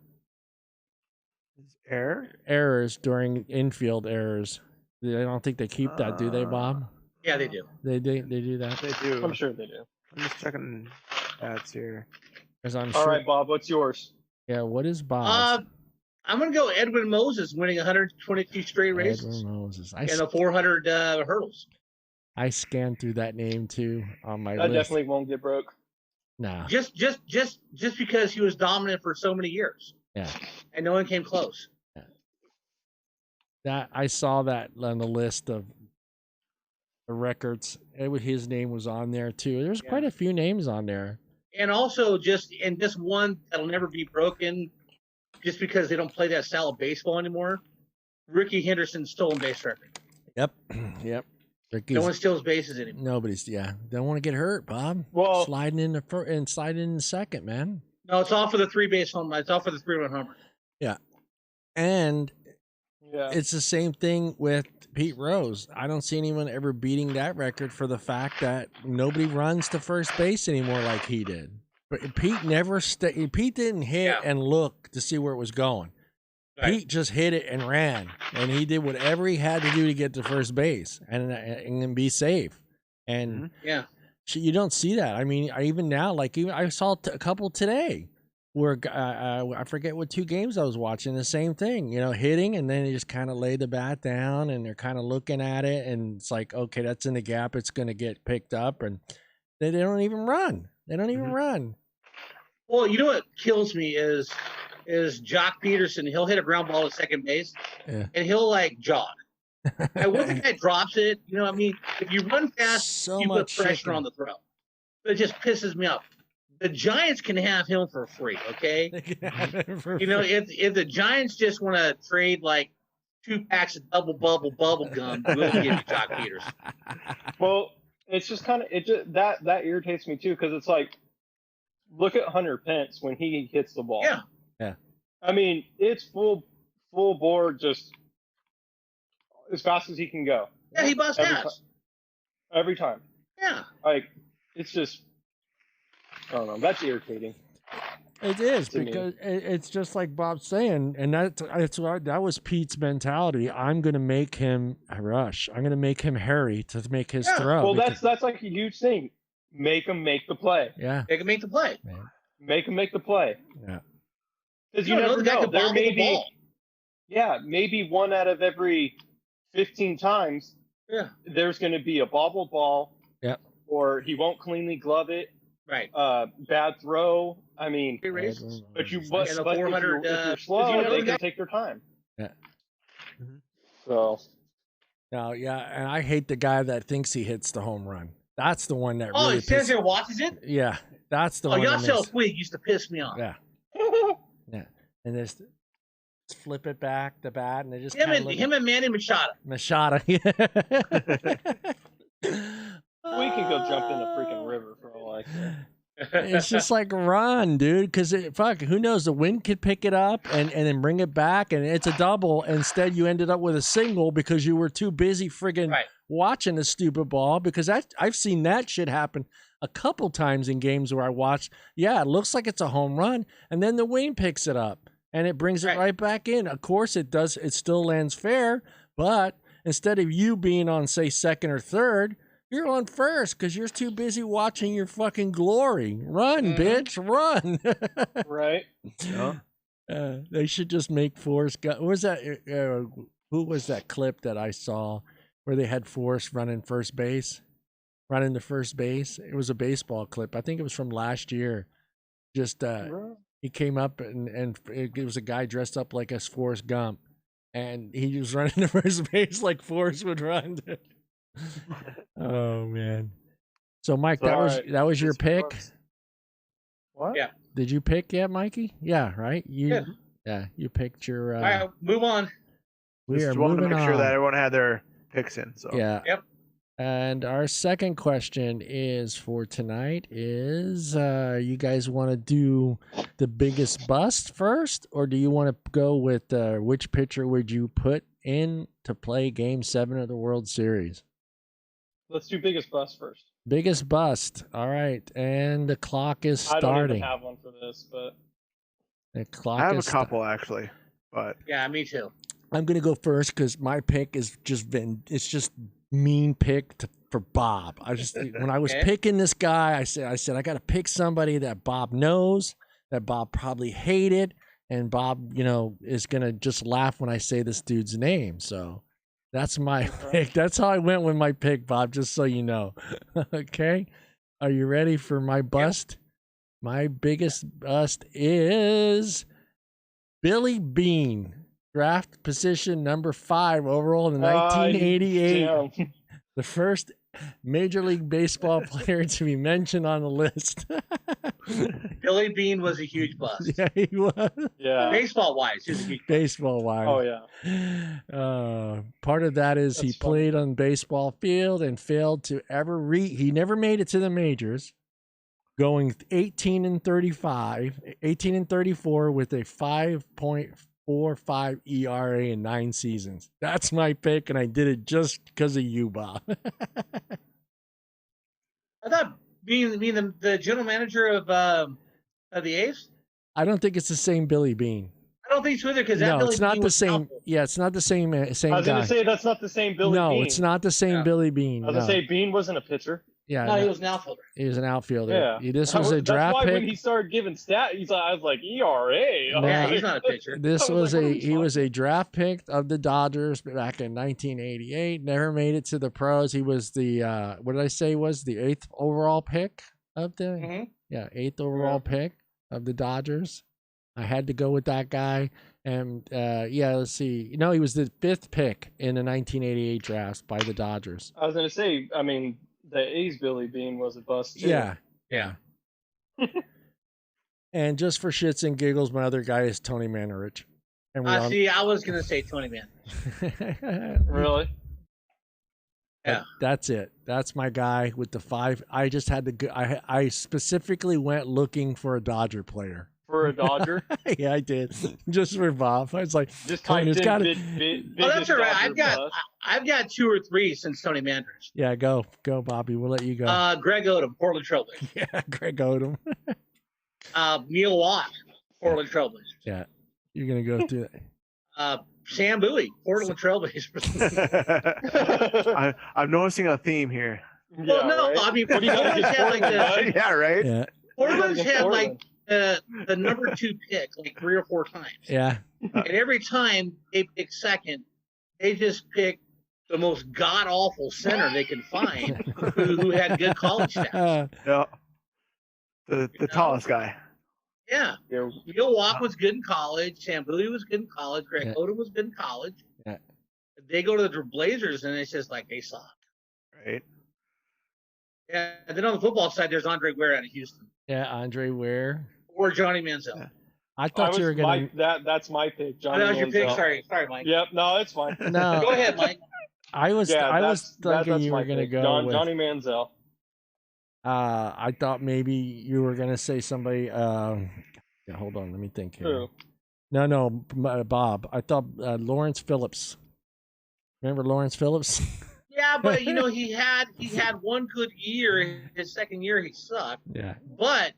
Errors during infield errors. I don't think they keep that, do they, Bob? Yeah, they do. They do that. They do. I'm sure they do. I'm just checking ads here. All right, Bob, what's yours? Yeah, what is Bob's? I'm gonna go Edwin Moses winning 122 straight races. Edwin Moses. And the 400 hurdles. I scanned through that name too on my That list. definitely won't get broke. Nah. Just because he was dominant for so many years. Yeah. And no one came close. Yeah. That I saw that on the list of the records. His name was on there too. There's quite a few names on there. And also just one that'll never be broken just because they don't play that style of baseball anymore. Ricky Henderson's stolen base record. Yep. No one steals bases anymore. Nobody's. Don't want to get hurt, Bob. Well, sliding in the first and sliding in the second, man. No, it's all for the 3-base home. It's all for the 3-run homer. Yeah. And it's the same thing with Pete Rose. I don't see anyone ever beating that record for the fact that nobody runs to first base anymore like he did. But Pete Pete didn't hit and look to see where it was going. Right. Pete just hit it and ran, and he did whatever he had to do to get to first base and be safe. And you don't see that. I mean, even now, I saw a couple today where I forget what 2 games I was watching. The same thing, hitting, and then they just kind of lay the bat down, and they're kind of looking at it, and it's like, okay, that's in the gap. It's going to get picked up, and they don't even run. They don't even run. Well, you know what kills me is Jock Peterson. He'll hit a ground ball at second base, and he'll jog. And when the guy drops it, if you run fast, you put pressure on the throw. It just pisses me off. The Giants can have him for free, okay? If the Giants just want to trade 2 packs of double bubble gum, we'll give you Jock Peterson. Well, it's just kind of that irritates me too, because it's like, look at Hunter Pence when he hits the ball. Yeah. I mean, it's full board, just as fast as he can go. Yeah, he busts ass every time. Yeah. It's just, I don't know. That's irritating. It is, because it's just like Bob's saying, and that was Pete's mentality. I'm going to make him rush. I'm going to make him hurry to make his throw. Well, that's like a huge thing. Make him make the play. Yeah. Make him make the play. Man. Make him make the play. Yeah. Because you never know. There may be, maybe 1 out of every 15 times, there's going to be a bobble ball. Yeah. Or he won't cleanly glove it. Right. Bad throw. I mean, but if you're slow, they can take their time. Yeah. So. No, and I hate the guy that thinks he hits the home run. That's the one that really. He stands there and watches it. Yeah, that's the one. Yasiel Puig used to piss me off. Yeah. And just flip it back the bat, and they just him and Manny Machado. Yeah. We can go jump in a freaking river for all I care. It's just like run, dude, because who knows? The wind could pick it up and then bring it back, and it's a double. Instead, you ended up with a single because you were too busy friggin' watching the stupid ball. Because I've seen that shit happen a couple times in games where I watched. Yeah, it looks like it's a home run, and then the wind picks it up and it brings it right back in. Of course, it does. It still lands fair, but instead of you being on, say, second or third, You're on first because you're too busy watching your fucking glory. Run, Mhm. bitch, run. Right? Yeah. They should just make Forrest Gump. What was that? Who was that clip that I saw where they had Forrest running to first base? It was a baseball clip. I think it was from last year. Just he came up and it was a guy dressed up like as Forrest Gump, and he was running to first base like Forrest would run. Oh man! So Mike, So, that was your Mr. pick. Brooks. What? Yeah. Did you pick yet, Mikey? Yeah, right. Yeah. You picked your. All right, move on. We are Just wanted to moving make sure that on. everyone had their picks in. So Yeah. Yep. And our second question is for tonight is you guys want to do the biggest bust first, or do you want to go with which pitcher would you put in to play Game 7 of the World Series? Let's do biggest bust first. Biggest bust. All right. And the clock is I don't starting. even have one for this, but The clock I have a is couple actually, but Yeah, me too. I'm going to go first because my pick is it's just mean pick for Bob. When I was Okay. picking this guy, I said I got to pick somebody that Bob knows, that Bob probably hated, and Bob, is going to just laugh when I say this dude's name. So that's my pick. That's how I went with my pick, Bob, just so you know. Okay? Are you ready for my bust? My biggest bust is Billy Bean. Draft position number 5 overall in 1988. Damn. The first Major League Baseball player to be mentioned on the list. Billy Bean was a huge bust. Yeah, he was. Yeah. Baseball wise, he was a huge bust. Baseball wise. Oh yeah. Part of that is he That's funny. played on the baseball field and failed to ever he never made it to the majors. Going 18 and 34 with a 5.45 ERA in 9 seasons. That's my pick, and I did it just because of you, Bob. I thought being the general manager of the A's. I don't think it's the same Billy Bean. I don't think so either because that No, Billy it's not Bean the was same. awful. Yeah, it's not the same I was guy. gonna say that's not the same Billy No, Bean. it's not the same Yeah. Billy Bean. I was gonna say Bean wasn't a pitcher. Yeah, No, he no, was an outfielder. he was an outfielder. Yeah. This was a That's draft why pick. when he started giving stats, I was like ERA. No. Yeah, he's not a pitcher. This I was was like, what are we he was a draft pick of the Dodgers back in 1988. Never made it to the pros. He was the what did I say was the 8th overall pick of the Mhm. 8th overall pick of the Dodgers. I had to go with that guy. And let's see. No, he was the 5th pick in the 1988 draft by the Dodgers. I was gonna say, I mean, the A's Billy Bean was a bust too. Yeah. Yeah. And just for shits and giggles, my other guy is Tony Manarich. And we all... See, I was gonna say Tony Man. Really? Yeah. That's it. That's my guy with the 5. I just had to go. I specifically went looking for a Dodger player. For a Dodger? Yeah, I did. Just for Bob. I was like, Just Tony, typed it's in gotta- Oh, that's all right. biggest Dodger bust. I've got 2 or 3 since Tony Manders. yeah, go, Bobby. We'll let you go. Greg Odom, Portland Trailblazers. Yeah, Greg Odom. Neil Watt, Portland Trailblazers. Yeah, you're gonna go through that. Sam Bowie, Portland Trailblazers. I'm noticing a theme here. Well, Yeah, no, right? I mean, What do you gotta Portland's get had like Portland, the Yeah, right. Yeah, Portland's Against had like Portland. the number 2 pick like 3 or 4 times, yeah. and every time they pick second, they just pick the most god awful center they can find who had good college stats. Yeah. The tallest guy. Yeah, Yeah. Neil Watt was good in college. Sam Bowie was good in college. Greg Yeah. Odom was good in college. Yeah. They go to the Blazers, and it's just like they suck. Right. Yeah, and then on the football side, there's Andre Ware out of Houston Yeah, Andre Ware. or Johnny Manziel. I thought you were gonna. That's my pick, Oh, Johnny that was your pick. Manziel. Sorry, Mike. Yep, no, it's fine. No, Go ahead, Mike. I was thinking that's you my were gonna pick. go with. Johnny Manziel. I thought maybe you were gonna say somebody. Yeah, hold on, let me think here. Who? No, Bob. I thought Lawrence Phillips. Remember Lawrence Phillips? Yeah, but he had one good year. His second year, he sucked. Yeah, But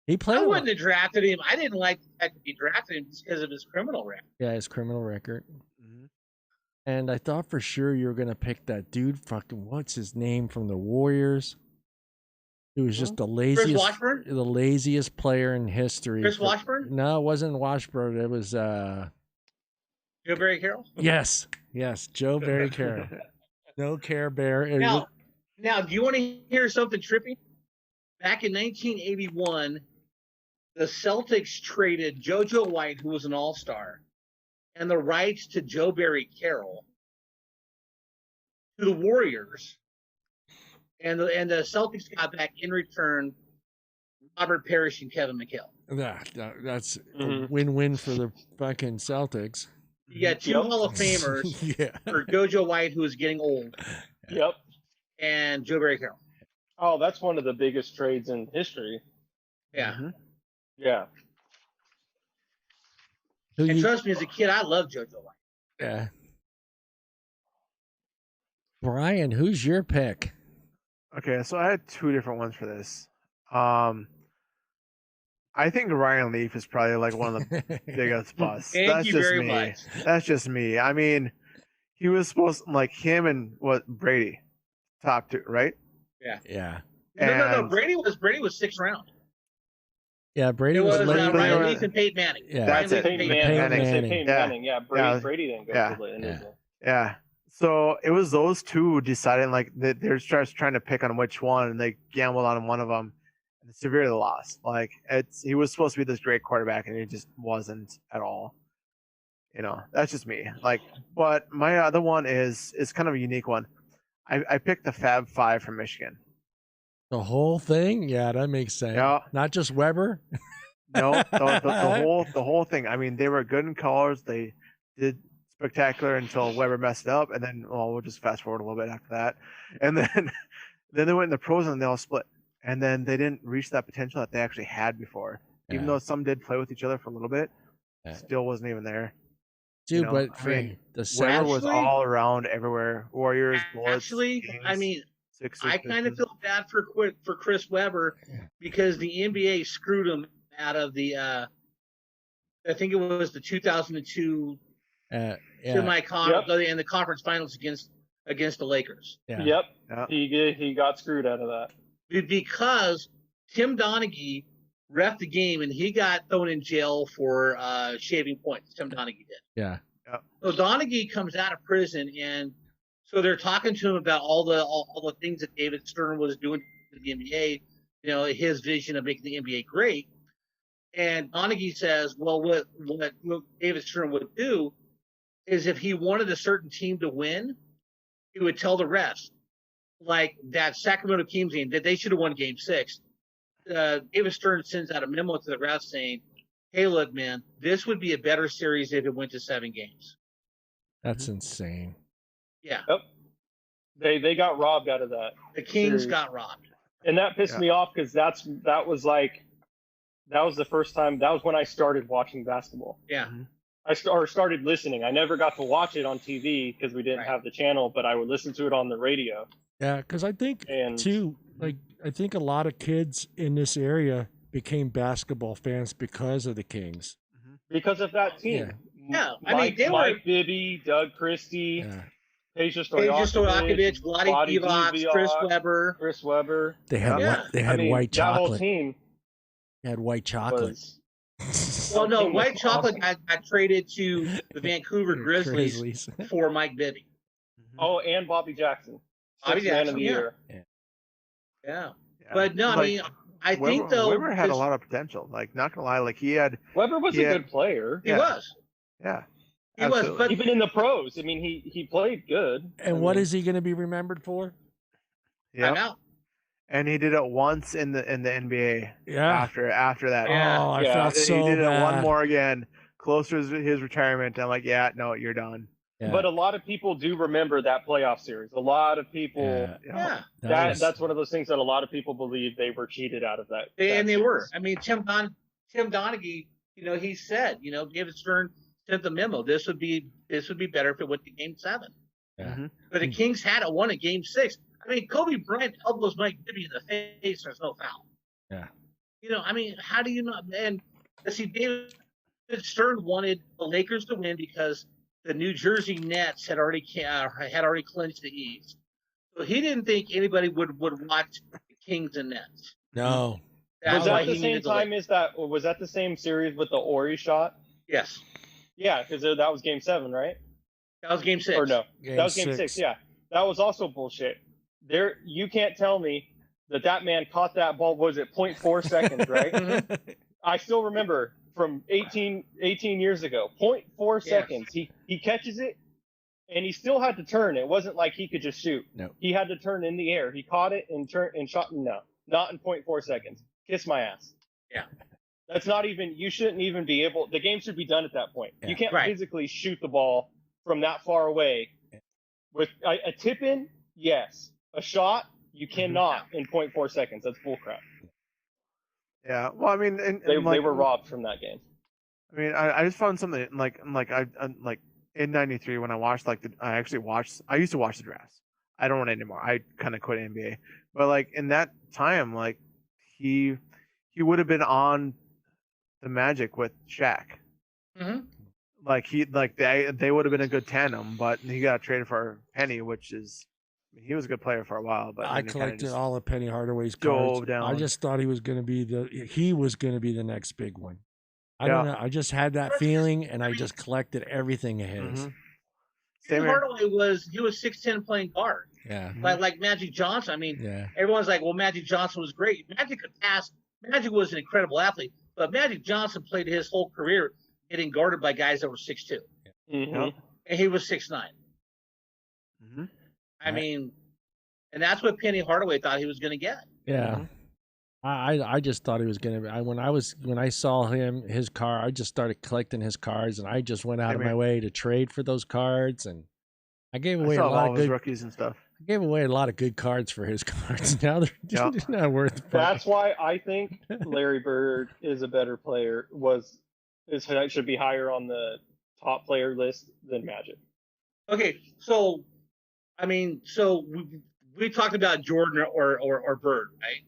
he played. I wouldn't have drafted him. I didn't like the fact that he drafted him just because of his criminal record. Yeah, his criminal record. Mhm. And I thought for sure you were gonna pick that dude. Fucking what's his name from the Warriors? He was just the laziest, Washburn? the laziest player in history. Chris Washburn? No, it wasn't Washburn. It was Joe Barry Carroll? yes, Joe Barry Carroll. No Care Bear. It was- Now, do you want to hear something trippy? Back in 1981, the Celtics traded JoJo White, who was an all-star, and the rights to Joe Barry Carroll to the Warriors. And the Celtics got back in return Robert Parrish and Kevin McHale. that's a win-win for the fucking Celtics. You got two Hall of Famers Yeah. for JoJo White, who is getting old, Yep. and Joe Barry Carroll. Oh, that's one of the biggest trades in history. Yeah. Mhm. Yeah. Who And you- trust me, as a kid, I loved JoJo White. yeah. Brian, who's your pick? Okay, so I had two different ones for this. I think Ryan Leaf is probably like one of the biggest busts. Thank That's you just very me. much. That's just me. I mean, he was supposed like him and what Brady, top two, right? Yeah. No. And- Brady was sixth round. Yeah, Brady It was late. Ryan Brady- Leaf and Peyton Manning. Yeah. That's Ryan it. Leaf and Peyton Peyton Manning. Manning. I say Peyton Yeah. Manning. Yeah. Yeah. Brady didn't go Yeah. to the initial. Yeah. So it was those two deciding like they're just trying to pick on which one, and they gambled on one of them, and severely lost. Like he was supposed to be this great quarterback, and he just wasn't at all. You know, that's just me. Like, but my other one is kind of a unique one. I picked the Fab Five from Michigan. The whole thing? Yeah, that makes sense. Yeah. Not just Weber. No, the whole thing. I mean, they were good in colors. They did spectacular until Weber messed it up, and then we'll just fast forward a little bit after that, and then then they went in the pros and they all split, and then they didn't reach that potential that they actually had before. Even Yeah. though some did play with each other for a little bit, Yeah. still wasn't even there. Dude, You know, but I for mean, the Weber Sound, was Actually- all around everywhere. Warriors, Bullets. Actually, Kings, I mean, Sixers, I kind of Pistons. feel bad for Chris Webber because the NBA screwed him out of the I think it was the 2002 yeah, semi-conference and the conference finals against the Lakers. yeah. Yep. Yeah. He got screwed out of that. Because Tim Donaghy ref the game and he got thrown in jail for shaving points. Tim Donaghy did. Yeah. So Donaghy comes out of prison, and so they're talking to him about all the things that David Stern was doing to the NBA. You know, his vision of making the NBA great. And Donaghy says, "Well, what David Stern would do is if he wanted a certain team to win, he would tell the refs, like that Sacramento Kings game, that they should have won Game 6. David Stern sends out a memo to the refs saying, hey, look, man, this would be a better series if it went to 7 games. That's insane. Yeah, They got robbed out of that, the Kings Series. got robbed. and that pissed Yeah. me off because that was the first time. That was when I started watching basketball. Yeah, Started listening. I never got to watch it on TV because we didn't Right. have the channel, but I would listen to it on the radio. Yeah, because I think And too, like I think a lot of kids in this area became basketball fans because of the Kings. because of that team. Yeah, I mean, they were- Mike Bibby, Doug Christie, Yeah, Peja Peja Stojakovic, Stojakovic, Vlade Divac, Chris Webber. Chris Webber. they had Yeah. white, they had I mean, white that whole chocolate. team They had white chocolate. was. Well, no, team was White Chocolate awesome. got traded to the Vancouver Grizzlies Grizzlies. for Mike Bibby. Oh, and Bobby Jackson. Bobby Sixth man of Jackson, the yeah. year. Yeah, Yeah. but no, I Like, mean, I Weber, think though Weber had a this- lot of potential. Like, not gonna lie, like he had, Weber was Yeah. a good player. he Yeah. was. yeah, He was, absolutely. but Even in the pros. I mean, he played good. And what is he going to be remembered for? yeah. I'm out. And he did it once in the NBA. Yeah. After that, Yeah. Oh, I Yeah. felt so he did it one bad. more again, closer to his retirement. I'm like, yeah, no, you're done. Yeah. But a lot of people do remember that playoff series. A lot of people. Yeah. Yeah, That, that's one of those things that a lot of people believe they were cheated out of that. and they series. were. I mean, Tim Donaghy, he said, David Stern sent the memo. This would be better if it went to Game 7. Yeah. Mhm. But the Kings had it won in Game 6. I mean, Kobe Bryant elbows Mike Bibby in the face. There's no foul. Yeah. I mean, how do you not? And see, David Stern wanted the Lakers to win because the New Jersey Nets had already clinched the East, so he didn't think anybody would watch the Kings and Nets. No. That's Was why that the he same needed to time leave. as that? Or was that the same series with the Ori shot? Yes, Yeah, because that was Game 7, right? that was Game 6. Or no, Game that was Game 6. Yeah, that was also bullshit. There, you can't tell me that man caught that ball. Was it 0.4 seconds, right? I still remember from 18 years ago, 0.4 Yes. seconds. He catches it, and he still had to turn. It wasn't like he could just shoot. No. He had to turn in the air. He caught it and turned and shot. No, not in 0.4 seconds. Kiss my ass. Yeah. That's not even. You shouldn't even be able. The game should be done at that point. Yeah. You can't Right. physically shoot the ball from that far away. With a tip in, yes. A shot, you cannot in 0.4 seconds. That's bullcrap. Yeah. Well, I mean, and They like, were robbed from that game. I mean, I just found something like I like in '93 when I watched I used to watch the drafts. I don't anymore. I kind of quit NBA, but like in that time, like he would have been on the Magic with Shaq. Mm-hmm. Like they would have been a good tandem, but he got traded for Penny, which is he was a good player for a while. But I then he kinda collected just all of Penny Hardaway's dove cards. down. I just thought he was going to be the next big one. I don't Yeah. know. I just had that feeling, and I just collected everything of his. Mhm. Penny Same here. Hardaway was 6'10" playing guard, Yeah. like Magic Johnson. I mean, Yeah. everyone's like, well, Magic Johnson was great. Magic could pass. Magic was an incredible athlete, but Magic Johnson played his whole career getting guarded by guys that were 6'2", Mm-hmm. Yep. and he was 6'9". Mhm. I mean, and that's what Penny Hardaway thought he was going to get. Yeah. Mhm. I just thought he was gonna be. When I saw his car, I just started collecting his cards, and I just went out Same of my here. way to trade for those cards, and I gave I away a saw lot all of his good. rookies and stuff. I gave away a lot of good cards for his cards. Now they're Yeah. not worth. That's why I think Larry Bird is a better player. Should be higher on the top player list than Magic. Okay, so I mean, we talked about Jordan or Bird, right?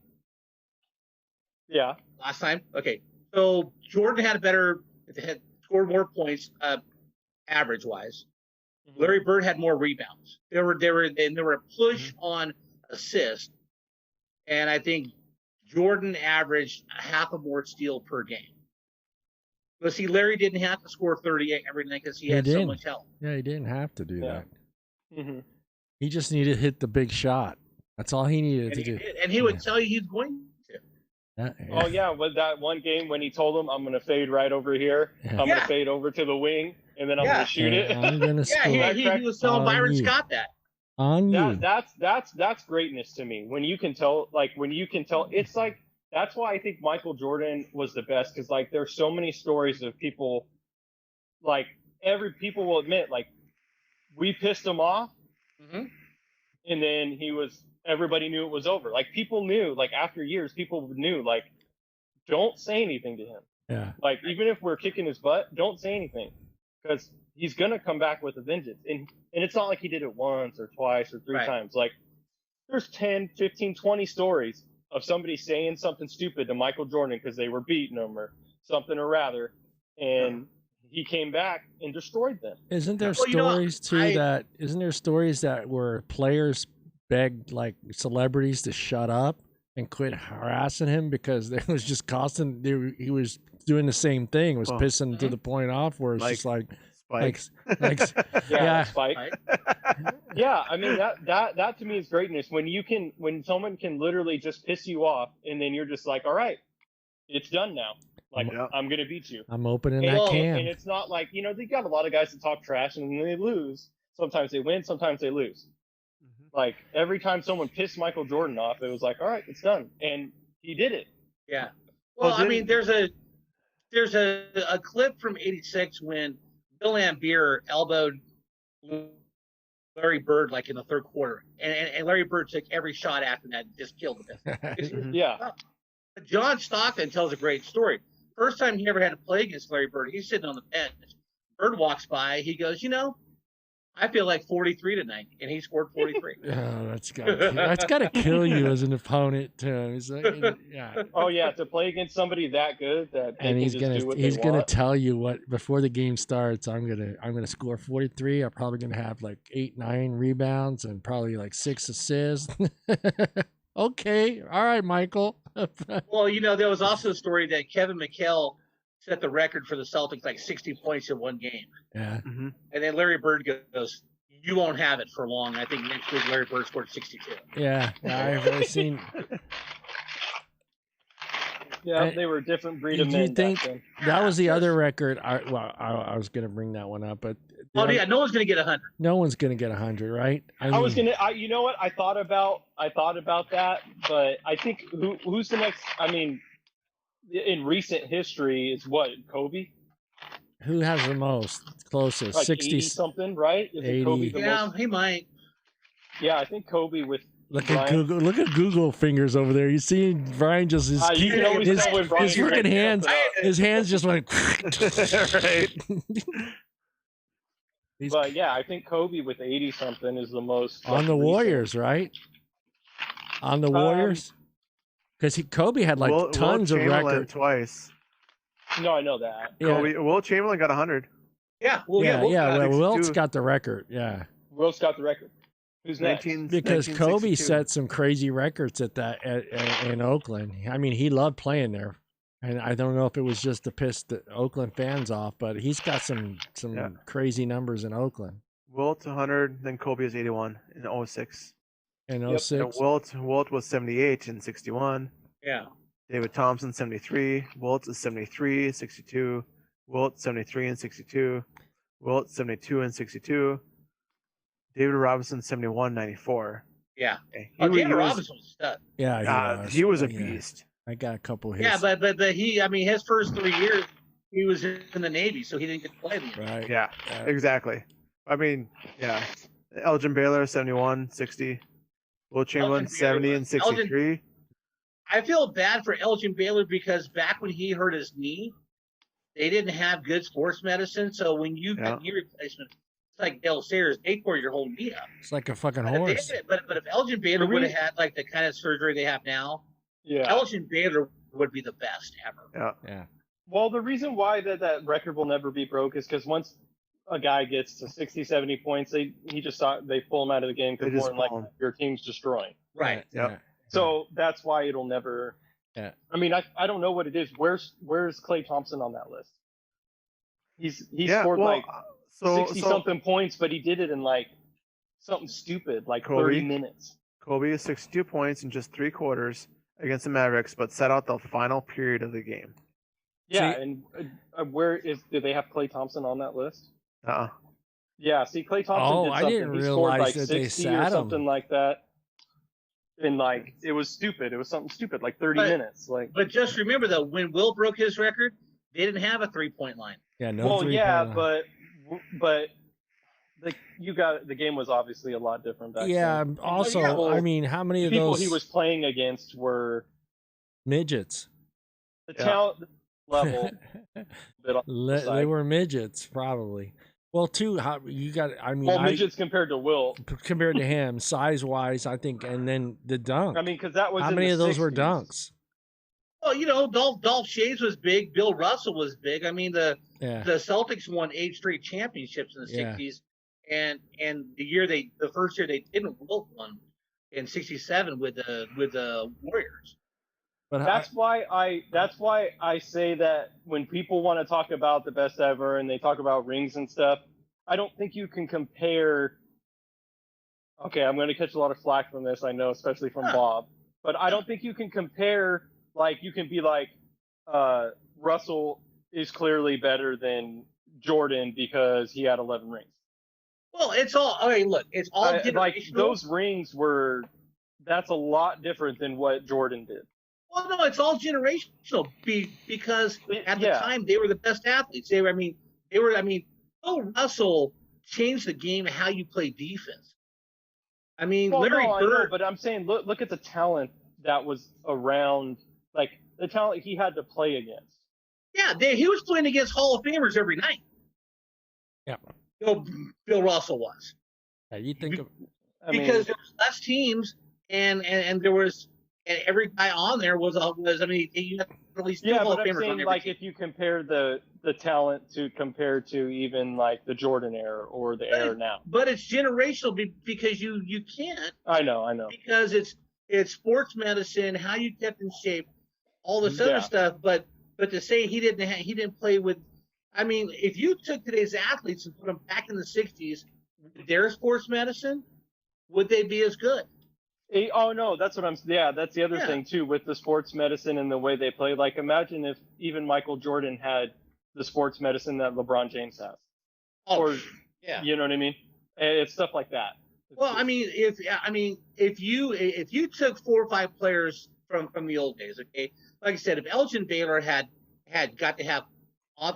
Yeah. Last time. Okay, so Jordan had scored more points, average wise. Larry Bird had more rebounds. There were a push on assist, and I think Jordan averaged half a more steal per game. But see, Larry didn't have to score 38 every night because he He had so didn't. much help. Yeah, he didn't have to do Yeah. that. Mm-hmm. He just needed to hit the big shot. That's all he needed And to he, do. did, and he would tell you he's going to. Yeah, Oh yeah, with that one game when he told him, "I'm gonna fade right over here. Yeah. I'm Yeah. gonna fade over to the wing, and then I'm Yeah. gonna shoot it." I'm gonna Yeah, score he was telling on Byron you. Scott that. On you. That's greatness to me. When you can tell, it's like that's why I think Michael Jordan was the best because like there's so many stories of people, like people will admit like we pissed him off, Mhm. and then everybody knew it was over. Like people knew, like after years, people knew like don't say anything to him. Yeah. Like even if we're kicking his butt, don't say anything because he's gonna come back with a vengeance. And it's not like he did it once or twice or three Right. times. Like there's 10, 15, 20 stories of somebody saying something stupid to Michael Jordan because they were beating him or something or rather, and he came back and destroyed them. Isn't there Well, you know, stories too isn't there stories that where players begged like celebrities to shut up and quit harassing him because it was just costing he was doing the same thing, was Well, pissing to the point off where it's like- just like Spike. like Yeah, Yeah. Spike. Right? Yeah, I mean that to me is greatness. When someone can literally just piss you off and then you're just like, all right, it's done now. Like Yeah. I'm gonna beat you. I'm opening And, that Well, can. and it's not like they got a lot of guys that talk trash and then they lose. Sometimes they win, sometimes they lose. Mhm. Like every time someone pissed Michael Jordan off, it was like, all right, it's done, and he did it. Yeah. Well, Well, I mean, there's a clip from '86 when Bill Laimbeer elbowed Larry Bird like in the third quarter, and Larry Bird took every shot after that and just killed him. Mhm. Yeah, John Stockton tells a great story. First time he ever had to play against Larry Bird, he's sitting on the bench. Bird walks by. He goes, I feel like 43 tonight, and he scored 43. Oh, that's gotta kill you as an opponent too. He's like, yeah. Oh yeah, to play against somebody that good that they And can he's just gonna do what he's they gonna want. tell you what before the game starts. I'm gonna score 43. I'm probably gonna have like 8-9 rebounds and probably like 6 assists. Okay, all right, Michael. Well, there was also a story that Kevin McHale set the record for the Celtics, like 60 points in one game. Yeah. Mm-hmm. And then Larry Bird goes, "You won't have it for long." I think next week Larry Bird scored 62. Yeah, I've seen. Yeah, they were a different breed of Do you men think back then. that was the other record? I was gonna bring that one up, but Oh yeah, no one's gonna get 100. no one's gonna get 100, right? You know what? I thought about that, but I think who's the next? I mean, in recent history, is what Kobe, Who has the most closest? like 60 80 something, right? Is 80. it Kobe the Yeah, most? he might. Yeah, I think Kobe with. Look at Brian. Google. Look at Google fingers over there. You see Brian just his You can always his, tell when Brian's his freaking writing hands. something up. His hands just went. Right. He's But yeah, I think Kobe with 80 something is the most on the recent. Warriors, right? On the Warriors, because Kobe had like Will tons of Chamberlain records. twice. No, I know that. Yeah, Will Chamberlain got 100. Yeah, well, yeah, we'll yeah. got it. Well, Wilt's 62. got the record. Yeah, Will's got the record. Who's next? 19, because Kobe 1962. set some crazy records at that in Oakland. I mean, he loved playing there, and I don't know if it was just to piss the Oakland fans off, but he's got some Yeah. crazy numbers in Oakland. Wilt 100, then Kobe is 81 in 06. In Yep. 06. And Wilt was 78 in 61. Yeah. David Thompson 73. Wilt is 73, 62. Wilt 73 and 62. Wilt 72 and 62. David Robinson 71, 94. Yeah. Okay. David Robinson was a stud. Yeah, He was a Yeah. beast. I got a couple hits. Yeah, but he, I mean, his first 3 years, he was in the Navy, so he didn't get to play the right. Yeah, exactly. I mean, yeah. Elgin Baylor 71, 60. Will Chamberlain Elgin 70 Baylor- and 63. I feel bad for Elgin Baylor because back when he hurt his knee, they didn't have good sports medicine. So when you got knee replacement, it's like Dale Sayers, they tore your whole knee up. It's like a fucking But horse. if Elgin Baylor would have had like the kind of surgery they have now, Yeah. Elgin Baylor would be the best ever. Yeah. Well, the reason why that record will never be broke is because once a guy gets to 60, 70 points, they pull him out of the game They because just more than likely pull him. your team's destroying. Right. Yep. So that's why it'll never. Yeah. I mean, I don't know what it is. Where's Klay Thompson on that list? He scored like 60 something points, but he did it in like something stupid, like Kobe? 30 minutes. Kobe is 62 points in just 3 quarters against the Mavericks, but set out the final period of the game. Yeah, See- and do they have Klay Thompson on that list? Uh-uh. Yeah, see, Klay Thompson Oh, did I something. didn't He scored realize like that they 60 sat or him. something like that. And like it was stupid. It was something stupid, like 30 But- minutes. Like, But just remember though, when Will broke his record, they didn't have a 3-point line. Yeah, no. well, yeah, three-point line. but the game was obviously a lot different back Yeah. then. Also, yeah, well, I mean, how many The of people those he was playing against were midgets? the Yeah. talent level. bit on the They side. were midgets, probably. Well, too. How you got? I mean, Well, midgets compared to Will. compared to him, size wise, I think, and then the dunk. I mean, because that was how in many the of those were 60s. dunks? Well, Dolph Shaves was big. Bill Russell was big. I mean, the Yeah. Celtics won 8 straight championships in the Yeah. 60s, and the first year they didn't, Wilt won in '67 with the Warriors. But That's why I say that when people want to talk about the best ever and they talk about rings and stuff, I don't think you can compare. Okay, I'm going to catch a lot of flack from this, I know, especially from Bob, but I don't think you can compare. Like, you can be like, Russell is clearly better than Jordan because he had 11 rings. Well, it's all. Okay, look, it's all Like generational. those rings were. That's a lot different than what Jordan did. Well, no, it's all generational because at the Yeah. time they were the best athletes. Bill Russell changed the game how you play defense. I mean, Well, Larry no, I know, Bird. but I'm saying look at the talent that was around, like the talent he had to play against. Yeah, he was playing against Hall of Famers every night. Yeah. Bill Russell was. Yeah, you think of Because there was less teams, and there was, and every guy on there was I mean, you have at least two Hall of but I'm Famers on saying, every like, team. if you compare the talent to compare to even like the Jordan era or the era now. But it's generational because you can't. I know. Because it's sports medicine, how you kept in shape, all this other stuff. But to say he didn't play with, I mean, if you took today's athletes and put them back in the '60s with their sports medicine, would they be as good? Oh no, that's what I'm. Yeah, that's the other thing too with the sports medicine and the way they play. Like, imagine if even Michael Jordan had the sports medicine that LeBron James has. Or you know what I mean? It's stuff like that. Well, I mean, if you took 4 or 5 players from the old days, okay, like I said, if Elgin Baylor had got to have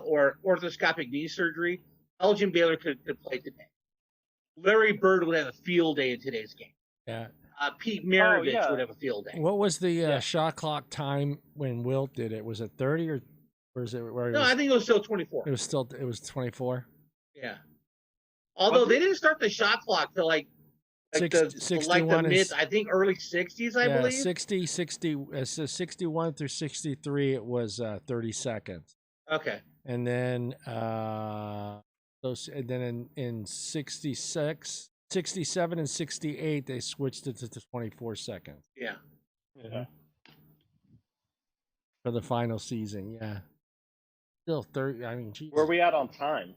or orthoscopic knee surgery, Elgin Baylor could play today. Larry Bird would have a field day in today's game. yeah. Pete Maravich would have a field day. What was the shot clock time when Wilt did it? Was it 30 or was it? I think it was still 24. It was 24. Yeah. Although they didn't start the shot clock till like the mid, I think early 60s, I believe. 61 through 63, it was 30 seconds. Okay. And then in 66, 67 and 68, they switched it to 24 seconds. Yeah. For the final season, yeah. Still 30. I mean, geez. Where are we at on time?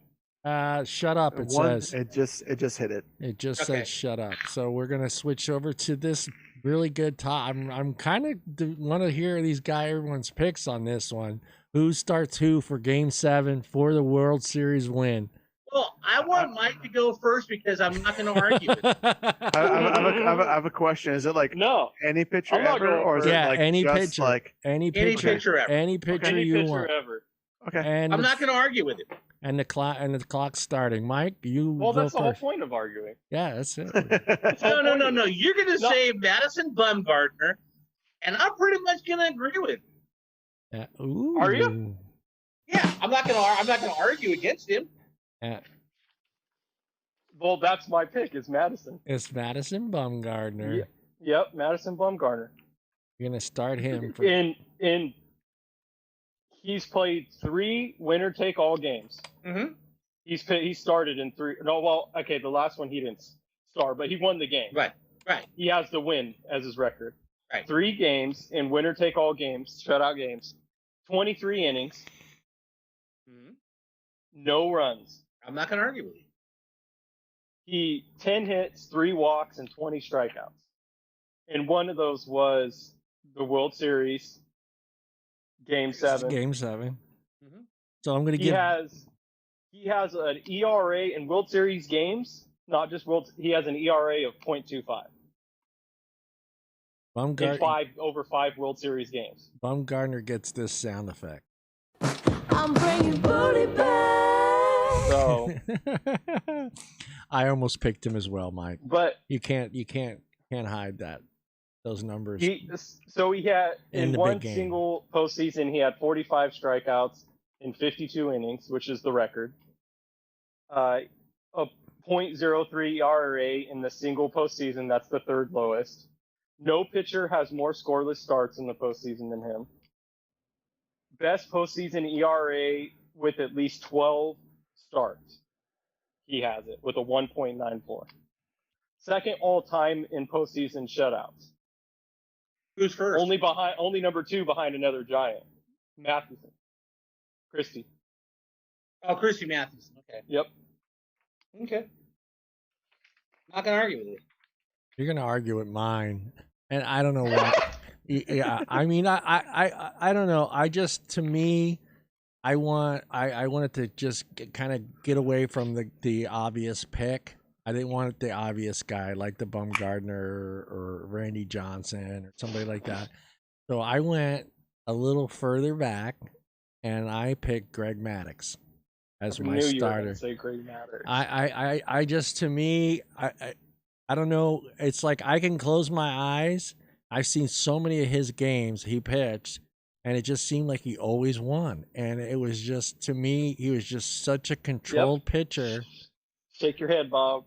Shut up. It says it just hit it. It just said shut up. So we're gonna switch over to this really good top. I'm kind of want to hear everyone's picks on this one. Who starts who for Game 7 for the World Series win? Well, I want Mike to go first because I'm not going to argue with him. I have a question. Is it like any pitcher ever, or is it like any just pitcher, like any pitcher ever, any pitcher you want? Ever. Okay, and I'm not going to argue with him. And the clock's starting. Mike, you. Well, that's the first. whole point of arguing. Yeah, that's it. No. You're going to say Madison Bumgarner, and I'm pretty much going to agree with you. Ooh. Are you? Yeah, I'm not going to argue against him. Well, that's my pick. It's Madison. It's Madison Bumgarner. Yep, Madison Bumgarner. You're gonna start him. He's played 3 winner-take-all games. Mm-hmm. He started in 3. No, well, okay, the last one he didn't start, but he won the game. Right. He has the win as his record. Right. 3 games in winner-take-all games, shutout games, 23 innings, no runs. I'm not going to argue with you. He 10 hits, 3 walks, and 20 strikeouts. And one of those was the World Series, Game 7. Game 7. Mm-hmm. So I'm going to He has an ERA in World Series games, not just he has an ERA of .25. In over 5 World Series games. Bumgarner gets this sound effect. I'm bringing booty back. So I almost picked him as well, Mike. But you can't hide those numbers. He had in one single postseason he had 45 strikeouts in 52 innings, which is the record. A .03 ERA in the single postseason, that's the 3rd lowest. No pitcher has more scoreless starts in the postseason than him. Best postseason ERA with at least 12 starts. He has it with a 1.94. Second all time in postseason shutouts. Who's first? Only number 2 behind another giant, Matheson. Christie. Oh, Christie Matheson. Okay. Yep. Okay. Not gonna argue with you. You're gonna argue with mine, and I don't know why. Yeah, I mean, I don't know. To me, I wanted to just kind of get away from the obvious pick. I didn't want the obvious guy like the Bumgarner or Randy Johnson or somebody like that. So I went a little further back, and I picked Greg Maddux as my starter. You were gonna say Greg Maddux. I just, to me, I don't know. It's like I can close my eyes. I've seen so many of his games he pitched, and it just seemed like he always won. And it was just, to me, he was just such a controlled pitcher Shake your head, Bob.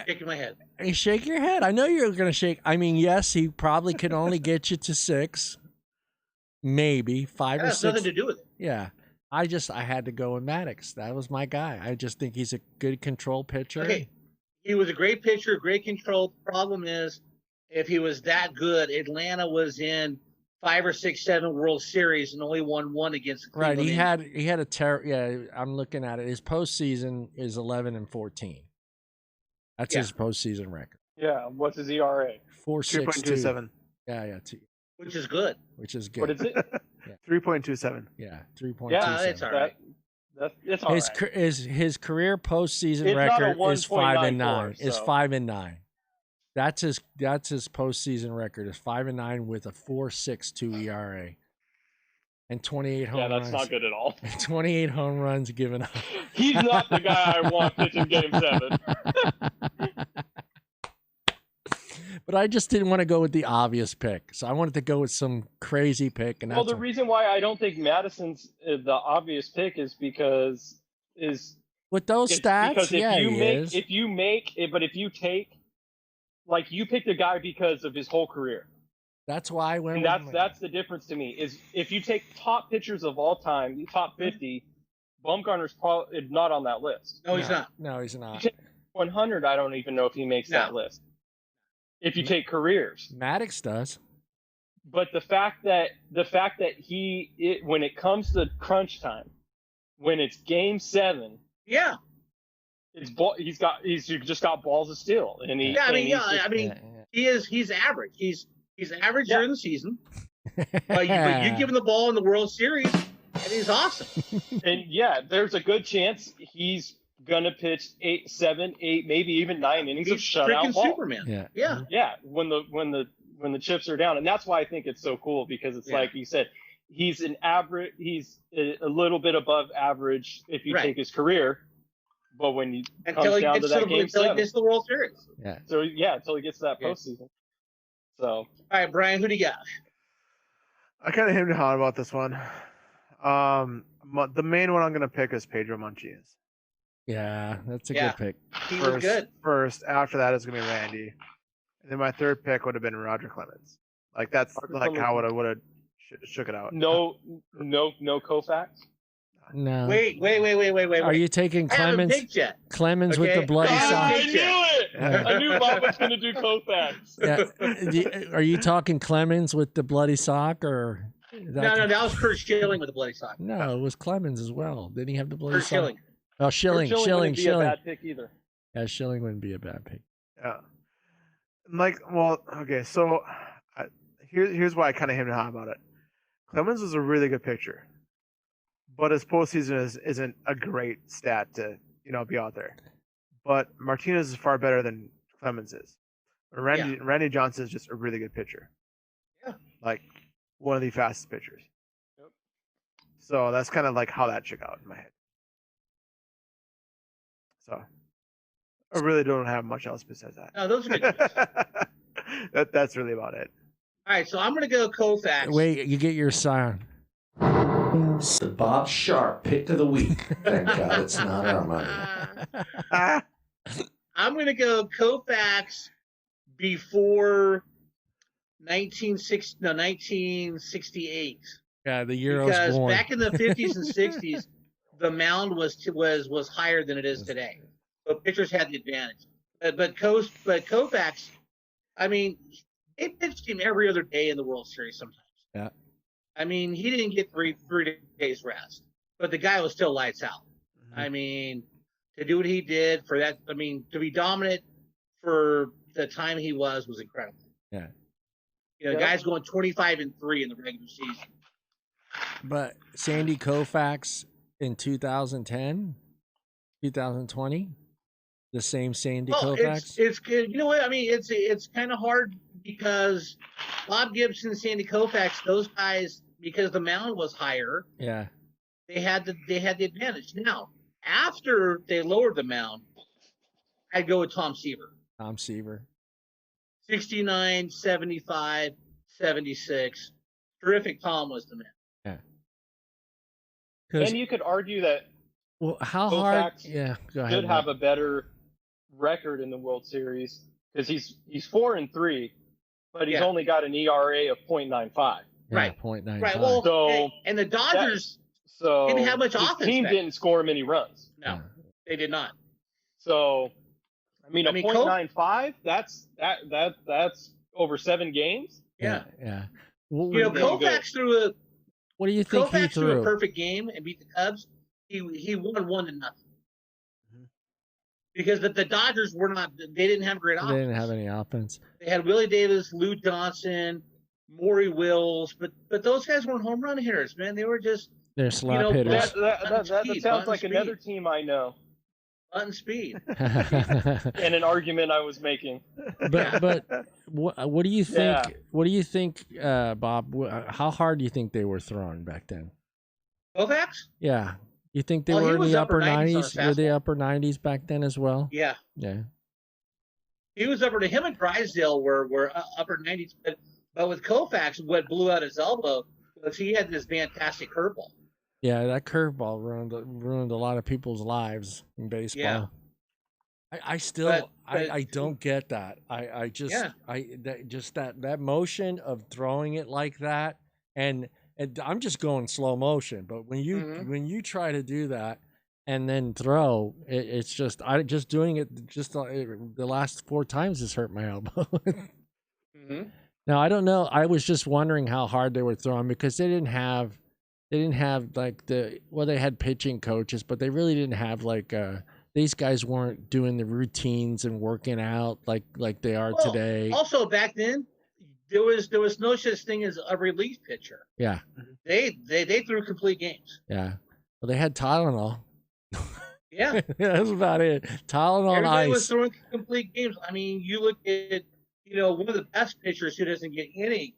Shaking my head. Hey, shake your head. I know you're going to shake. I mean, yes, he probably could only get you to 6, maybe 5 That or has 6. nothing to do with it. Yeah. I had to go with Maddox. That was my guy. I just think he's a good control pitcher. Okay. He was a great pitcher, great control. The problem is, if he was that good, Atlanta was in 5 or 6, 7 World Series and only won 1 against the Cleveland Right. Indians. He had a terror. Yeah, I'm looking at it. His postseason is 11-14. That's his postseason record. Yeah. What's his ERA? 4.62. 3.27. Yeah. Which is good. Which is good. What is it? 3.27. Yeah, 3.27. Yeah, it's all right. It's all right. His career postseason It's not a record is 5-9. 1.94, It's so. 5-9. That's his postseason record is 5-9 with a 4.62 ERA and 28 home runs. Yeah, that's not good at all. 28 home runs given up. He's not the guy I want pitching Game 7. But I just didn't want to go with the obvious pick, so I wanted to go with some crazy pick. And Well, the reason why I don't think Madison's the obvious pick is because with those stats, because yeah, if you take, like, you picked a guy because of his whole career. That's why I went. And that's the difference to me. Is if you take top pitchers of all time, the top 50, Bumgarner's probably not on that list. No, he's not. No, he's not. 100, I don't even know if he makes that list. If you take careers, Maddox does. but the fact that when it comes to crunch time, when it's Game 7, Yeah. he's just got balls of steel, and he. He's average. He's average Yeah. during the season. But you give him the ball in the World Series, and he's awesome. And yeah, there's a good chance he's gonna pitch 8, 7, 8, maybe even 9 innings of He's shutout freaking ball. Superman. Yeah. Yeah, when the chips are down, and that's why I think it's so cool, because it's like you said, he's an average. He's a little bit above average if you take his career, but when he comes down to that Game 7, he gets the World Series. Yeah. So until he gets to that postseason. So All right, Brian, who do you got? I kind of hemmed and hawed about this one. The main one I'm going to pick is Pedro Martinez. Yeah, that's a good pick. He was good. First, after that is going to be Randy. And then my third pick would have been Roger Clemens. Like, that's like how I would have shook it out. no Koufax. No. Wait. Are you taking I haven't Clemens? picked yet. Clemens with Okay. the bloody I sock? I knew it. Yeah. I knew Bob was going to do Koufax. Yeah. Are you talking Clemens with the bloody sock, or? No, that was Kurt Schilling with the bloody sock. No, it was Clemens as well. Didn't he have the bloody Kurt sock? Schilling. Oh, Schilling. wouldn't be a bad pick either. Yeah, Schilling wouldn't be a bad pick. Yeah. Okay, so here's why I kind of hemmed and hawed about it. Clemens was a really good pitcher, but his postseason isn't a great stat to be out there. But Martinez is far better than Clemens is. Randy Johnson is just a really good pitcher. Yeah. Like one of the fastest pitchers. Yep. So that's kind of like how that shook out in my head. So I really don't have much else besides that. No, those are good picks. That's really about it. All right, so I'm going to go Koufax. Wait, you get your sign. The Bob Sharp pick of the week. Thank God it's not our money. I'm going to go Koufax before 1968. Yeah, the year I was Because born. back in the 50s and 60s, the mound was higher than it is today. So pitchers had the advantage. But Koufax, I mean, they pitched him every other day in the World Series sometimes. Yeah. I mean, he didn't get three days rest, but the guy was still lights out. Mm-hmm. I mean, to do what he did for that, I mean, to be dominant for the time he was incredible. Yeah. Guys going 25-3 in the regular season. But Sandy Koufax in 2010, 2020, the same Sandy Koufax? It's you know what I mean. It's kind of hard because Bob Gibson, Sandy Koufax, those guys, because the mound was higher. Yeah. They had the advantage. Now, after they lowered the mound, I'd go with Tom Seaver. Tom Seaver. 69, 75, 76. Terrific. Tom was the man. Yeah. And you could argue that Well, how hard? Koufax Yeah, go ahead. should have a better record in the World Series because he's 4-3, but he's Yeah. only got an ERA of .95. Yeah, Right. 0.95. Right. Well, So and the Dodgers So didn't have much his offense team back didn't score many runs. No, Yeah. they did not. So I mean, I a mean, .95, that's over 7 games. Yeah. Yeah. What, You know, Damn good. Koufax threw a what do you think he Koufax threw a threw? perfect game and beat the Cubs. He won 1-0 Mm-hmm. because the Dodgers were not. They didn't have great They offense. didn't have any offense. They had Willie Davis, Lou Johnson, Maury Wills, but those guys weren't home run hitters, man. They were just They're slap know, hitters. That Speed, sounds button like speed. another team I know, button speed. and an argument I was making. but what do you think? Yeah. What do you think, Bob? How hard do you think they were throwing back then? Koufax? Yeah, you think they Well, he were in was the upper upper 90s on his 90s? Were they fastball. upper 90s back then as well? Yeah. Yeah. He was upper to him and Drysdale were upper 90s, but with Koufax, what blew out his elbow was he had this fantastic curveball. Yeah, that curveball ruined a lot of people's lives in baseball. Yeah. I still But- I don't get that. I just Yeah. that motion of throwing it like that, and I'm just going slow motion. But when you Mhm. when you try to do that and then throw, it's just doing it just the last 4 times has hurt my elbow. Mm-hmm. Now I don't know. I was just wondering how hard they were throwing because they didn't have like they had pitching coaches, but they really didn't have like these guys weren't doing the routines and working out like they are Well, today. Also, back then, there was no such thing as a relief pitcher. Yeah, They threw complete games. yeah. Well, they had Tylenol. Yeah. That's about it. Tylenol and Everybody ice. was throwing complete games. I mean, you look at, one of the best pitchers who doesn't get any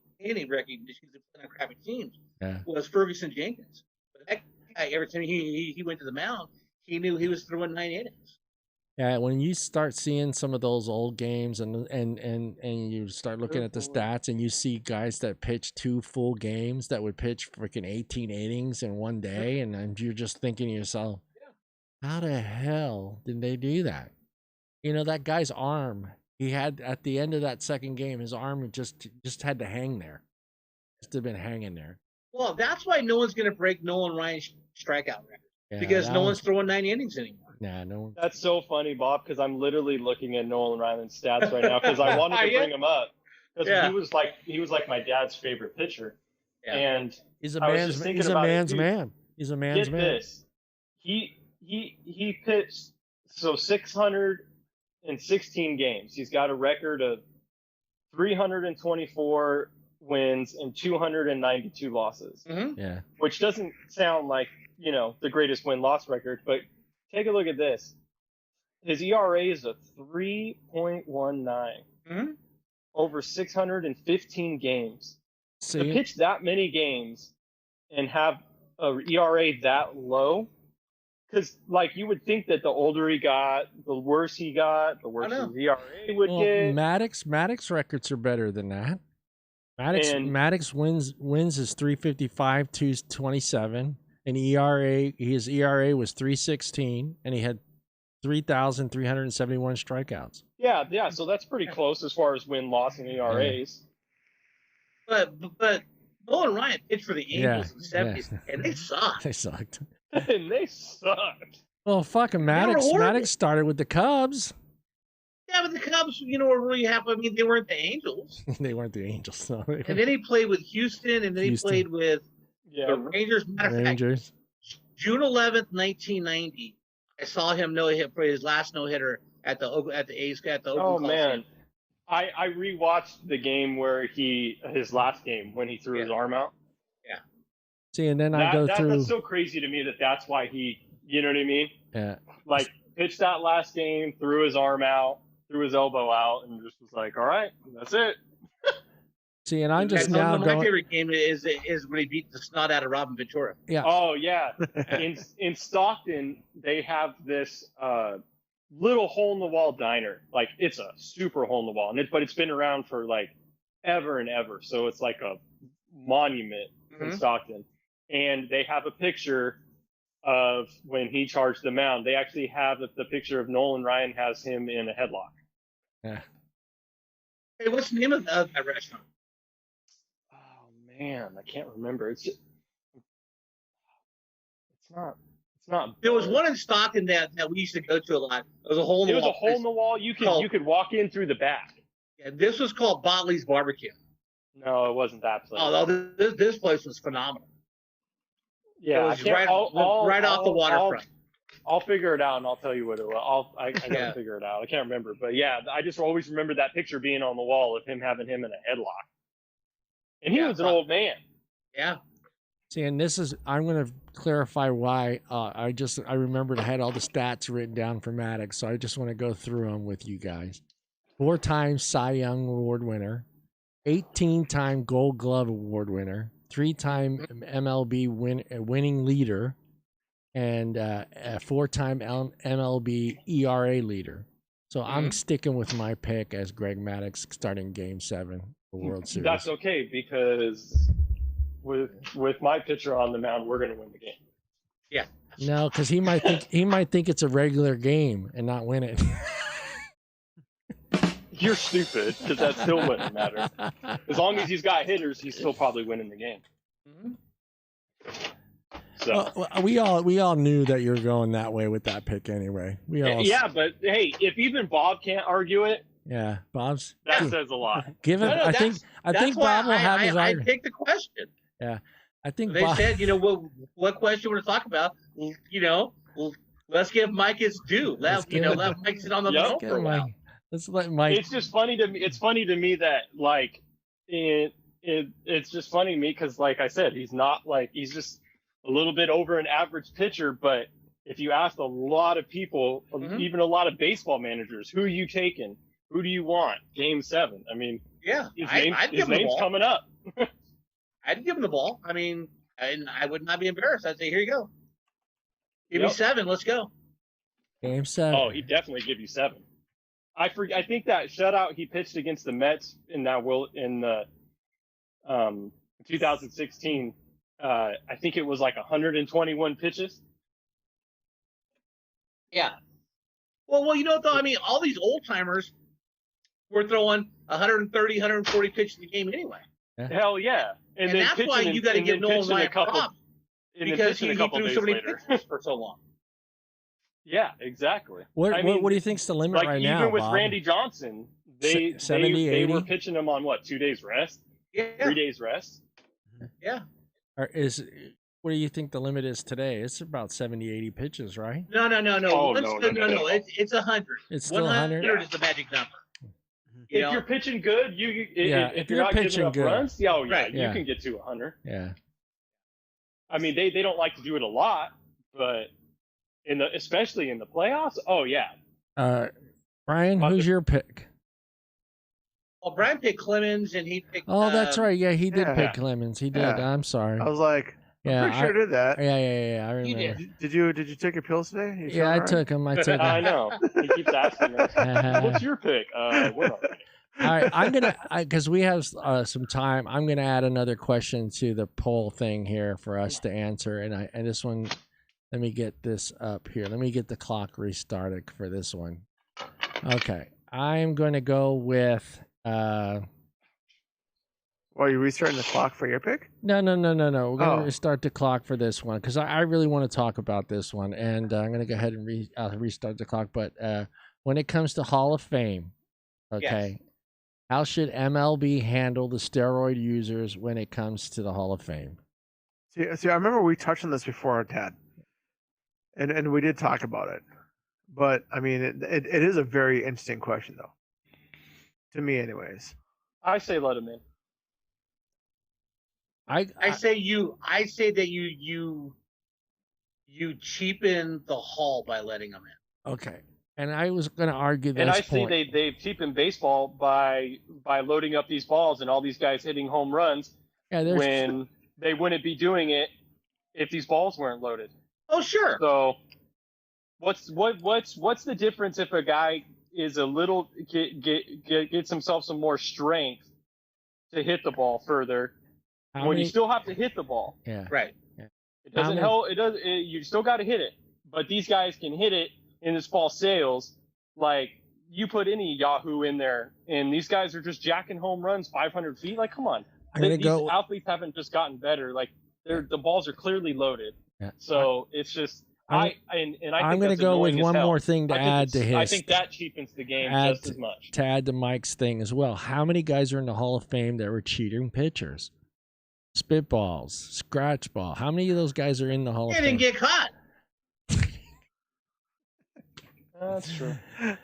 recognition on crappy teams Yeah. was Ferguson Jenkins. But that guy, every time he went to the mound, he knew he was throwing 9 innings. Yeah, when you start seeing some of those old games and you start looking at the stats and you see guys that pitch 2 full games that would pitch freaking 18 innings in one day, and then you're just thinking to yourself, how the hell did they do that? That guy's arm, he had at the end of that second game, his arm just had to hang there. Just have been hanging there. Well, that's why no one's going to break Nolan Ryan's strikeout record Yeah, because that no one's- one's throwing 9 innings anymore. Nah, no one. That's so funny, Bob, because I'm literally looking at Nolan Ryan's stats right now because I wanted to bring him up because Yeah. he was like my dad's favorite pitcher, Yeah. and He's a I was man's just thinking he's a about it, man's dude. man. He's a man's get man. this, he pitched 616 games. He's got a record of 324 wins and 292 losses, Mm-hmm. Yeah. which doesn't sound like the greatest win-loss record, but take a look at this. His ERA is a 3.19 Mm-hmm. over 615 games. To See, pitch that many games and have a ERA that low, because you would think that the older he got, the worse he got, the worse know. his ERA would well, get. Maddox records are better than that. And- Maddox wins is 355, 227, and his ERA was 316, and he had 3,371 strikeouts. Yeah. So that's pretty close as far as win-loss and ERAs. But Nolan Ryan pitched for the Yeah, Angels in the 70s, and they sucked. They sucked. And they sucked. Well, fucking Maddox. horrible. Maddox started with the Cubs. Yeah, but the Cubs, were really happy. I mean, they weren't the Angels. They weren't the Angels, so And then he played with Houston, and then Houston. he played with Yeah. the Rangers. Matter of fact, Rangers. June 11th, 1990, I saw him no-hit for his last no-hitter at the A's at the Oakland Oh Coliseum. man, I rewatched the game where his last game when he threw his arm out. See, and then I go through. That's so crazy to me that's why he, you know what I mean? Yeah. Pitched that last game, threw his arm out, threw his elbow out, and just was like, all right, that's it. See, and I'm just And now my going. favorite game is when he beat the snot out of Robin Ventura. Yeah. Oh yeah, in Stockton they have this little hole in the wall diner. It's a super hole in the wall, but it's been around for ever and ever. So it's like a monument in Mhm. Stockton, and they have a picture of when he charged the mound. They actually have the picture of Nolan Ryan has him in a headlock. Yeah. Hey, what's the name of that restaurant? Oh man, I can't remember. It's not. There was one in Stockton that we used to go to a lot. There was a hole in the wall. There was a hole in the wall. You could walk in through the back. Yeah, this was called Botley's Barbecue. No, it wasn't that place. Oh, this place was phenomenal. Yeah, it was right off the waterfront. I'll figure it out and I'll tell you what it was. I gotta figure it out. I can't remember, but yeah, I just always remember that picture being on the wall of him having him in a headlock, and he was an old man. Yeah. See, and I'm going to clarify why. I remembered I had all the stats written down for Maddox, so I just want to go through them with you guys. 4-time Cy Young Award winner, 18-time Gold Glove Award winner, 3-time MLB winning leader, and a 4-time MLB ERA leader. So I'm sticking with my pick as Greg Maddux starting Game 7 of the World Series. That's okay, because with my pitcher on the mound, we're going to win the game. Yeah. No, because he might think it's a regular game and not win it. You're stupid, because that still wouldn't matter. As long as he's got hitters, he's still probably winning the game. So well, we all knew that you were going that way with that pick anyway. Yeah, but hey, if even Bob can't argue it, yeah, Bob's that says a lot. Give him. I think Bob will have his argument. I picked the question. Yeah, I think they said, what question you want to talk about? Let's give Mike his due. Let Mike sit on the phone for a while. Let's let Mike. It's just funny to me. It's funny to me that it's just funny to me because, like I said, he's just a little bit over an average pitcher. But if you ask a lot of people, even a lot of baseball managers, who are you taking? Who do you want? Game 7. I mean, yeah, his name's coming up. I'd give him the ball. I mean, I would not be embarrassed. I'd say, here you go. Give me 7. Let's go. Game 7. Oh, he'd definitely give you 7. I think that shutout he pitched against the Mets in 2016. I think it was like 121 pitches. Yeah. Well, though, I mean, all these old timers were throwing 130, 140 pitches a game anyway. Hell yeah. And then that's why you got to give Nolan Ryan props, because he threw so many pitches for so long. Yeah, exactly. What do you think's the limit right now? Even with Bob? Randy Johnson, they were pitching him on 2 days rest? Yeah. 3 days rest? Yeah. What do you think the limit is today? It's about 70, 80 pitches, right? No. Oh, no. It's 100. It's still 100. 100 is the magic number. If you're pitching good, if you're not pitching giving up good, runs, you Yeah. can get to 100. Yeah. I mean, they don't like to do it a lot, but especially in the playoffs, oh yeah. Brian, who's your pick? Well, Brian picked Clemens, and he picked. Oh, that's right. Yeah, he did pick Clemens. He did. Yeah. I'm sorry. I was like, I'm pretty sure I did that. Yeah. I remember. Did you take your pills today? I took them. I know. He keeps asking us. What's your pick? All right, because we have some time. I'm gonna add another question to the poll thing here for us to answer, and this one. Let me get this up here. Let me get the clock restarted for this one. Okay, I'm going to go with. Are you restarting the clock for your pick? No. We're going to restart the clock for this one because I really want to talk about this one, and I'm going to go ahead and restart the clock. But when it comes to Hall of Fame, okay, how should MLB handle the steroid users when it comes to the Hall of Fame? See, I remember we touched on this before, Dad. And we did talk about it, but I mean, it is a very interesting question, though. To me, anyways. I say let him in. I say that you cheapen the Hall by letting them in. Okay, and I was going to argue this. And I point. say they've cheapened baseball by loading up these balls and all these guys hitting home runs when they wouldn't be doing it if these balls weren't loaded. Oh, sure. So, what's the difference if a guy is a little gets himself some more strength to hit the ball further when you still have to hit the ball? Yeah. Right. Yeah. It doesn't help. You still got to hit it. But these guys can hit it in this false sales. Like, you put any Yahoo in there, and these guys are just jacking home runs 500 feet. Like, come on. These athletes haven't just gotten better. Like, the balls are clearly loaded. Yeah. So it's just I'm going to go with one more thing to add to his. I think that cheapens the game just as much. To add to Mike's thing as well. How many guys are in the Hall of Fame that were cheating pitchers? Spitballs, scratch ball. How many of those guys are in the Hall of Fame? They didn't get caught. That's true.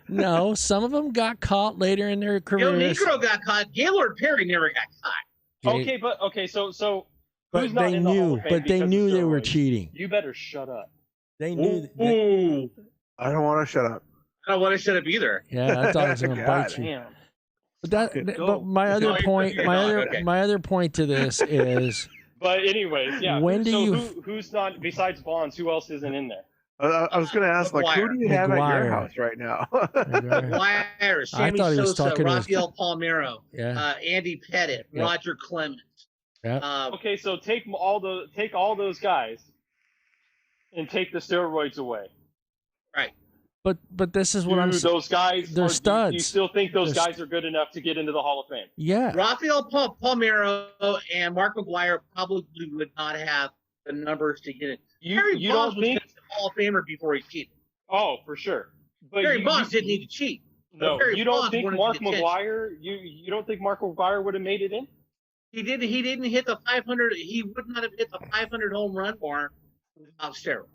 No, some of them got caught later in their careers. Negro got caught. Gaylord Perry never got caught. So but they knew. But they knew they were cheating. You better shut up. They knew. I don't want to shut up. I don't want to shut up either. Yeah, I thought it was going to bite you. Damn. But my other point, my other point to this is. But anyways, yeah. Who's not besides Bonds? Who else isn't in there? I was going to ask, like, who do you have at your house right now? McGuire, Sammy Sosa, Rafael Palmeiro, Andy Pettit, Roger Clemens. Yeah. Okay, so take all those guys and take the steroids away. Right. But this is what I'm saying. Those guys, they're studs. Do you still think those guys are good enough to get into the Hall of Fame? Yeah. Rafael Palmeiro and Mark McGuire probably would not have the numbers to get it. You don't think Hall of Famer before he cheated? Oh, for sure. But Barry Bonds didn't need to cheat. No, you don't think Mark McGuire? You don't think Mark McGuire would have made it in? He didn't hit the 500. He would not have hit the 500 home run bar without steroids.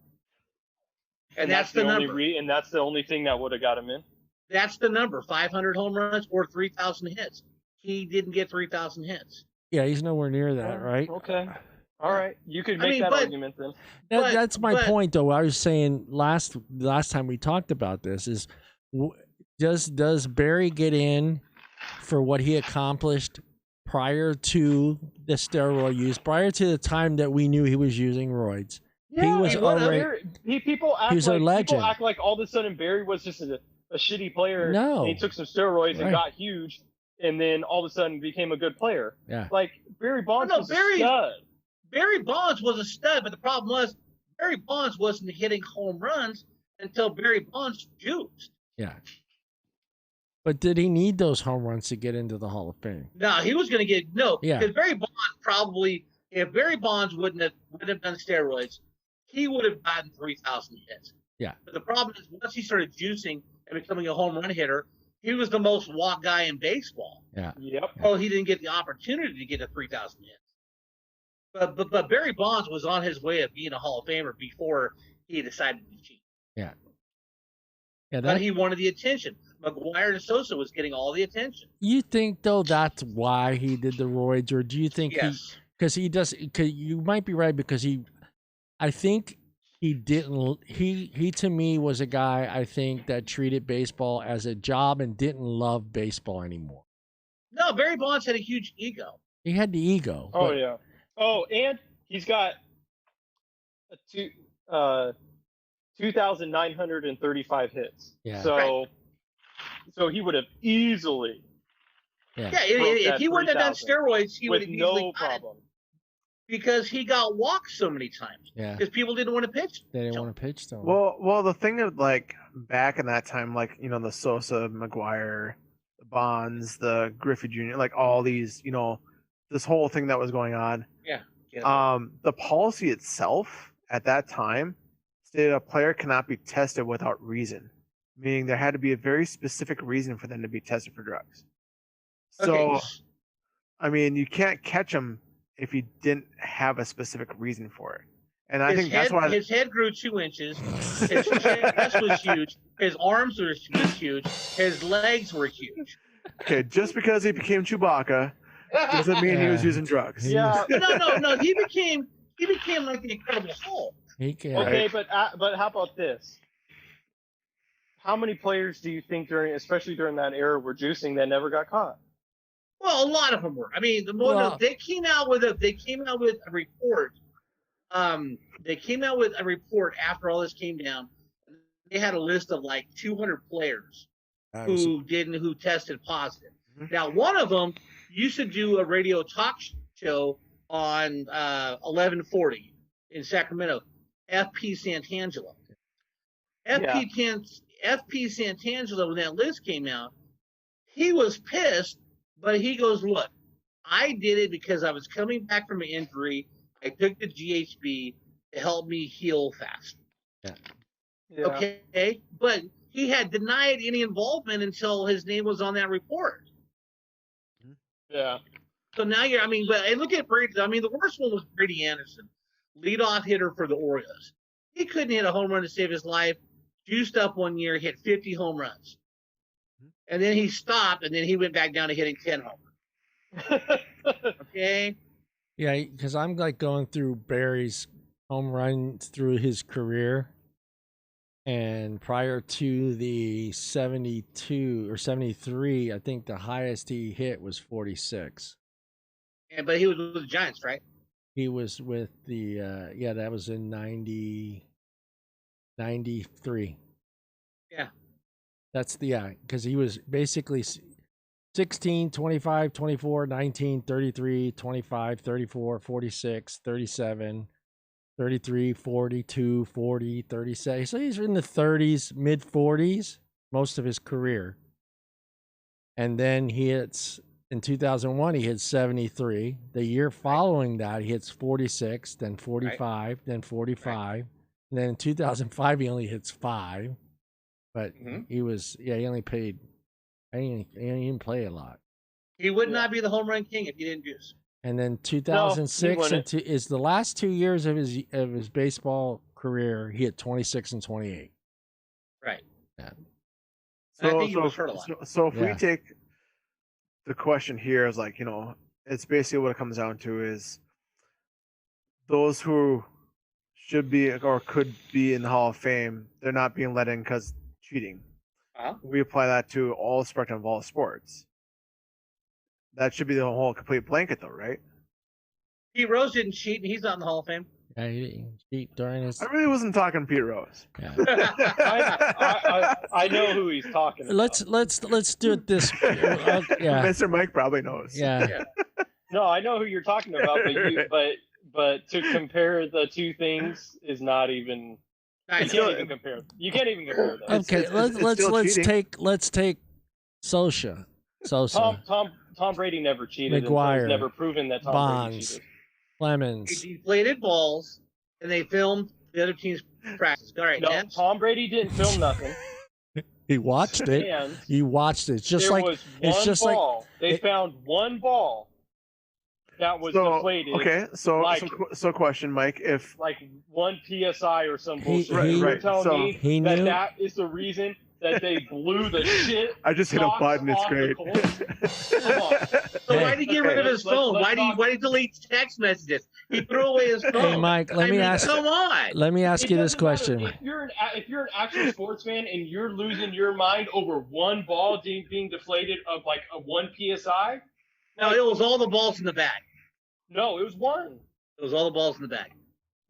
And that's the number. And that's the only thing that would have got him in. That's the number: 500 home runs or 3,000 hits. He didn't get 3,000 hits. Yeah, he's nowhere near that, right? Okay. All right, you could make that argument then. That's my point, though. I was saying last time we talked about this is, does Barry get in for what he accomplished prior to the steroid use, prior to the time that we knew he was using roids? Yeah, he was already. People act like all of a sudden Barry was just a shitty player. No, and he took some steroids and got huge, and then all of a sudden became a good player. Yeah, like Barry Bonds was a stud. Barry Bonds was a stud, but the problem was Barry Bonds wasn't hitting home runs until Barry Bonds juiced. Yeah. But did he need those home runs to get into the Hall of Fame? No, he was going to get Yeah. Because Barry Bonds probably, if Barry Bonds wouldn't have done steroids, he would have gotten 3,000 hits. Yeah. But the problem is once he started juicing and becoming a home run hitter, he was the most walk guy in baseball. Yeah. Yep. Well, he didn't get the opportunity to get to 3,000 hits. But Barry Bonds was on his way of being a Hall of Famer before he decided to cheat. Yeah. But he wanted the attention. McGuire and Sosa was getting all the attention. You think though that's why he did the roids, or do you think because he does? Cause you might be right because I think he didn't. He to me was a guy I think that treated baseball as a job and didn't love baseball anymore. No, Barry Bonds had a huge ego. He had the ego. Oh yeah. Oh, and he's got 2,935 hits. Yeah. So he would have easily. Yeah, if he wouldn't have done steroids, he would have easily no problem. Because he got walked so many times. Yeah. Because people didn't want to pitch. They didn't want to pitch to him. Well, the thing of like back in that time, like the Sosa, McGuire, the Bonds, the Griffey Jr., like all these, this whole thing that was going on. Yeah. The policy itself at that time stated a player cannot be tested without reason, meaning there had to be a very specific reason for them to be tested for drugs. So, I mean, you can't catch them if you didn't have a specific reason for it. And I think that's why his head grew 2 inches. His chest was huge. His arms were huge. His legs were huge. Okay, just because he became Chewbacca doesn't mean he was using drugs. Yeah. No. He became like the Incredible Hulk. Okay, but how about this? How many players do you think especially during that era, were juicing that never got caught? Well, a lot of them were. I mean, they came out with a report. They came out with a report after all this came down. They had a list of like 200 players who tested positive. Mm-hmm. Now, one of them used to do a radio talk show on 1140. in Sacramento, FP Santangelo. Yeah. FP Santangelo, when that list came out, he was pissed, but he goes, look, I did it because I was coming back from an injury. I took the GHB to help me heal fast. Yeah. Okay, but he had denied any involvement until his name was on that report. Yeah. So now and look at Brady. I mean, the worst one was Brady Anderson, leadoff hitter for the Orioles. He couldn't hit a home run to save his life. Juiced up one year, hit 50 home runs. And then he stopped, and then he went back down to hitting 10 home runs. Okay? Yeah, because I'm like going through Barry's home runs through his career. And prior to the 72 or 73, I think the highest he hit was 46. But he was with the Giants, right? He was with the, that was in 93. Yeah. That's because he was basically 16, 25, 24, 19, 33, 25, 34, 46, 37, 33, 42, 40, 37. So he's in the 30s, mid 40s, most of his career. And then he hits, in 2001, he hit 73. The year following that, he hits 46, then 45, then 45. Right. And then in 2005, he only hits 5. But he was, he only played, he didn't play a lot. He would not be the home run king if he didn't juice. And then 2006 is the last 2 years of his baseball career. He hit 26 and 28. Right. Yeah. So I think he was hurt a lot. So if we take the question here as like, it's basically what it comes down to is those who should be or could be in the Hall of Fame, they're not being let in because cheating. We apply that to all spectrum of all sports. That should be the whole complete blanket, though, right? Pete Rose didn't cheat, and he's not in the Hall of Fame. Yeah, he didn't cheat during his. I really wasn't talking Pete Rose. Yeah. I know who he's talking about. Let's do it this. Mr. Mike probably knows. Yeah. No, I know who you're talking about, but to compare the two things is not even. You can't even compare. You can't even compare them. Okay, let's take Sosa. Tom Brady never cheated. McGuire, it's never proven that Tom Bonds, Brady cheated. Clemens. He deflated balls, and they filmed the other team's practice. All right, no, next. Tom Brady didn't film nothing. He watched it. He watched it. It's just like they found one ball that was deflated. Okay, so question, Mike, if like 1 psi or some bullshit. You're telling me that is the reason that they blew the shit. I just hit a button. It's great. Come on. So why did he get rid of his phone? Why did he delete text messages? He threw away his phone. Hey, Mike, let me ask. Come on. Let me ask you this question. If you're an actual sports fan and you're losing your mind over one ball being deflated of like a 1 psi. No, it was all the balls in the bag. No, it was one. It was all the balls in the bag.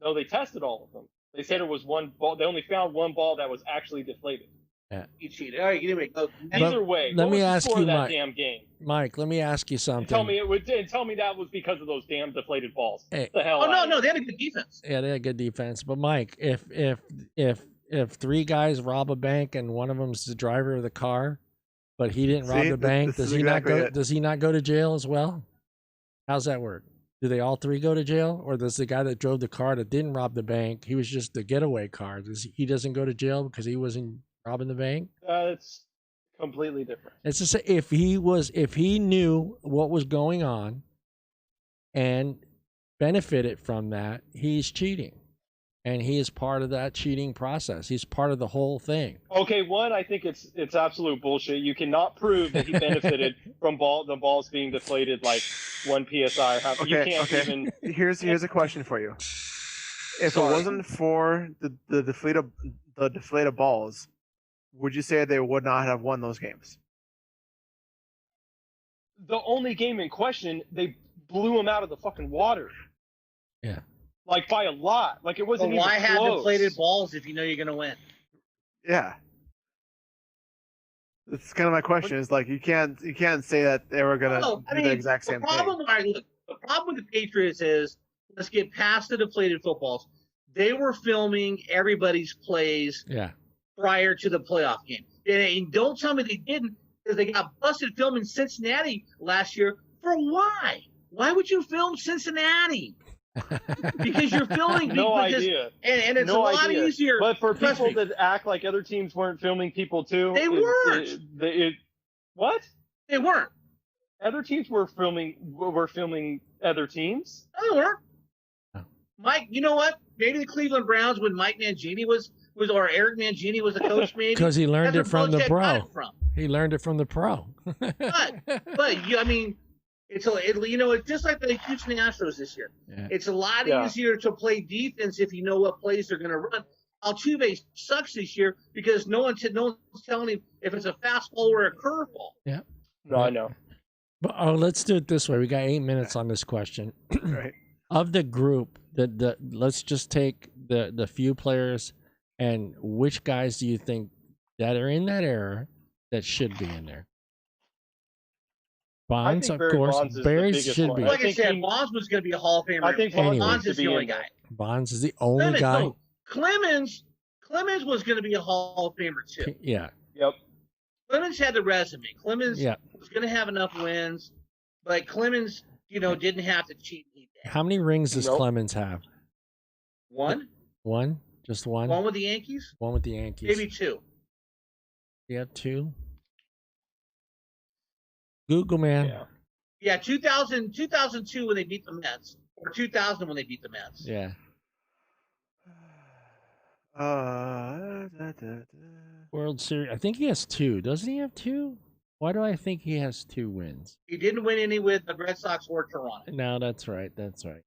No, they tested all of them. They said it was one ball. They only found one ball that was actually deflated. Yeah. He cheated. All right, anyway, go. Either way, let me ask you, that damn game. Mike, let me ask you something. Tell me that was because of those damn deflated balls. Hey. The hell? No, they had a good defense. Yeah, they had good defense. But Mike, if 3 guys rob a bank and one of them's the driver of the car, but he didn't rob the bank, does he not go? Does he not go to jail as well? How's that work? Do they all 3 go to jail, or does the guy that drove the car that didn't rob the bank, he was just the getaway car? He doesn't go to jail because he wasn't robbing the bank? It's completely different. It's just if he knew what was going on and benefited from that, he's cheating, and he is part of that cheating process. He's part of the whole thing. Okay, one, I think it's absolute bullshit. You cannot prove that he benefited from the balls being deflated like 1 psi. Okay. Here's a question for you. If it wasn't for the deflated balls, would you say they would not have won those games? The only game in question, they blew him out of the fucking water. Yeah. Like by a lot. Like it wasn't even close. Why have deflated balls if you know you're going to win? Yeah. That's kind of my question. Is like you can't say that they were going to do the exact same thing. The problem with the Patriots is let's get past the deflated footballs. They were filming everybody's plays prior to the playoff game. And don't tell me they didn't, because they got busted filming Cincinnati last year. For why? Why would you film Cincinnati? Because you're filming idea. And it's a lot easier. But for people that act like other teams weren't filming people too, they weren't. What? They weren't. Other teams were filming other teams. No, they weren't. Mike, you know what? Maybe the Cleveland Browns, when Mike Mangini was or Eric Mangini was the coach, maybe because he learned it from the pro. He learned it from the pro. but I mean, it's just like the Houston Astros this year. Yeah. It's a lot easier to play defense if you know what plays they're going to run. Altuve sucks this year because no one's telling him if it's a fastball or a curveball. Yeah. No, I know. But let's do it this way. We got 8 minutes on this question. Right. Of the group, let's just take the few players, and which guys do you think that are in that era that should be in there? Bonds, of course. Barry should be. Like I said, Bonds was going to be a Hall of Famer. I think Bonds is the only guy. Bonds is the only guy. No, Clemens was going to be a Hall of Famer too. Yeah. Yep. Clemens had the resume. Clemens was going to have enough wins, but Clemens, didn't have to cheat. How many rings does Clemens have? One. One? Just one? One with the Yankees? One with the Yankees. Maybe two. Yeah, two. Google, man. Yeah, 2002 when they beat the Mets, or 2000 when they beat the Mets. Yeah. World Series. I think he has two. Doesn't he have two? Why do I think he has 2 wins? He didn't win any with the Red Sox or Toronto. No, that's right. That's right.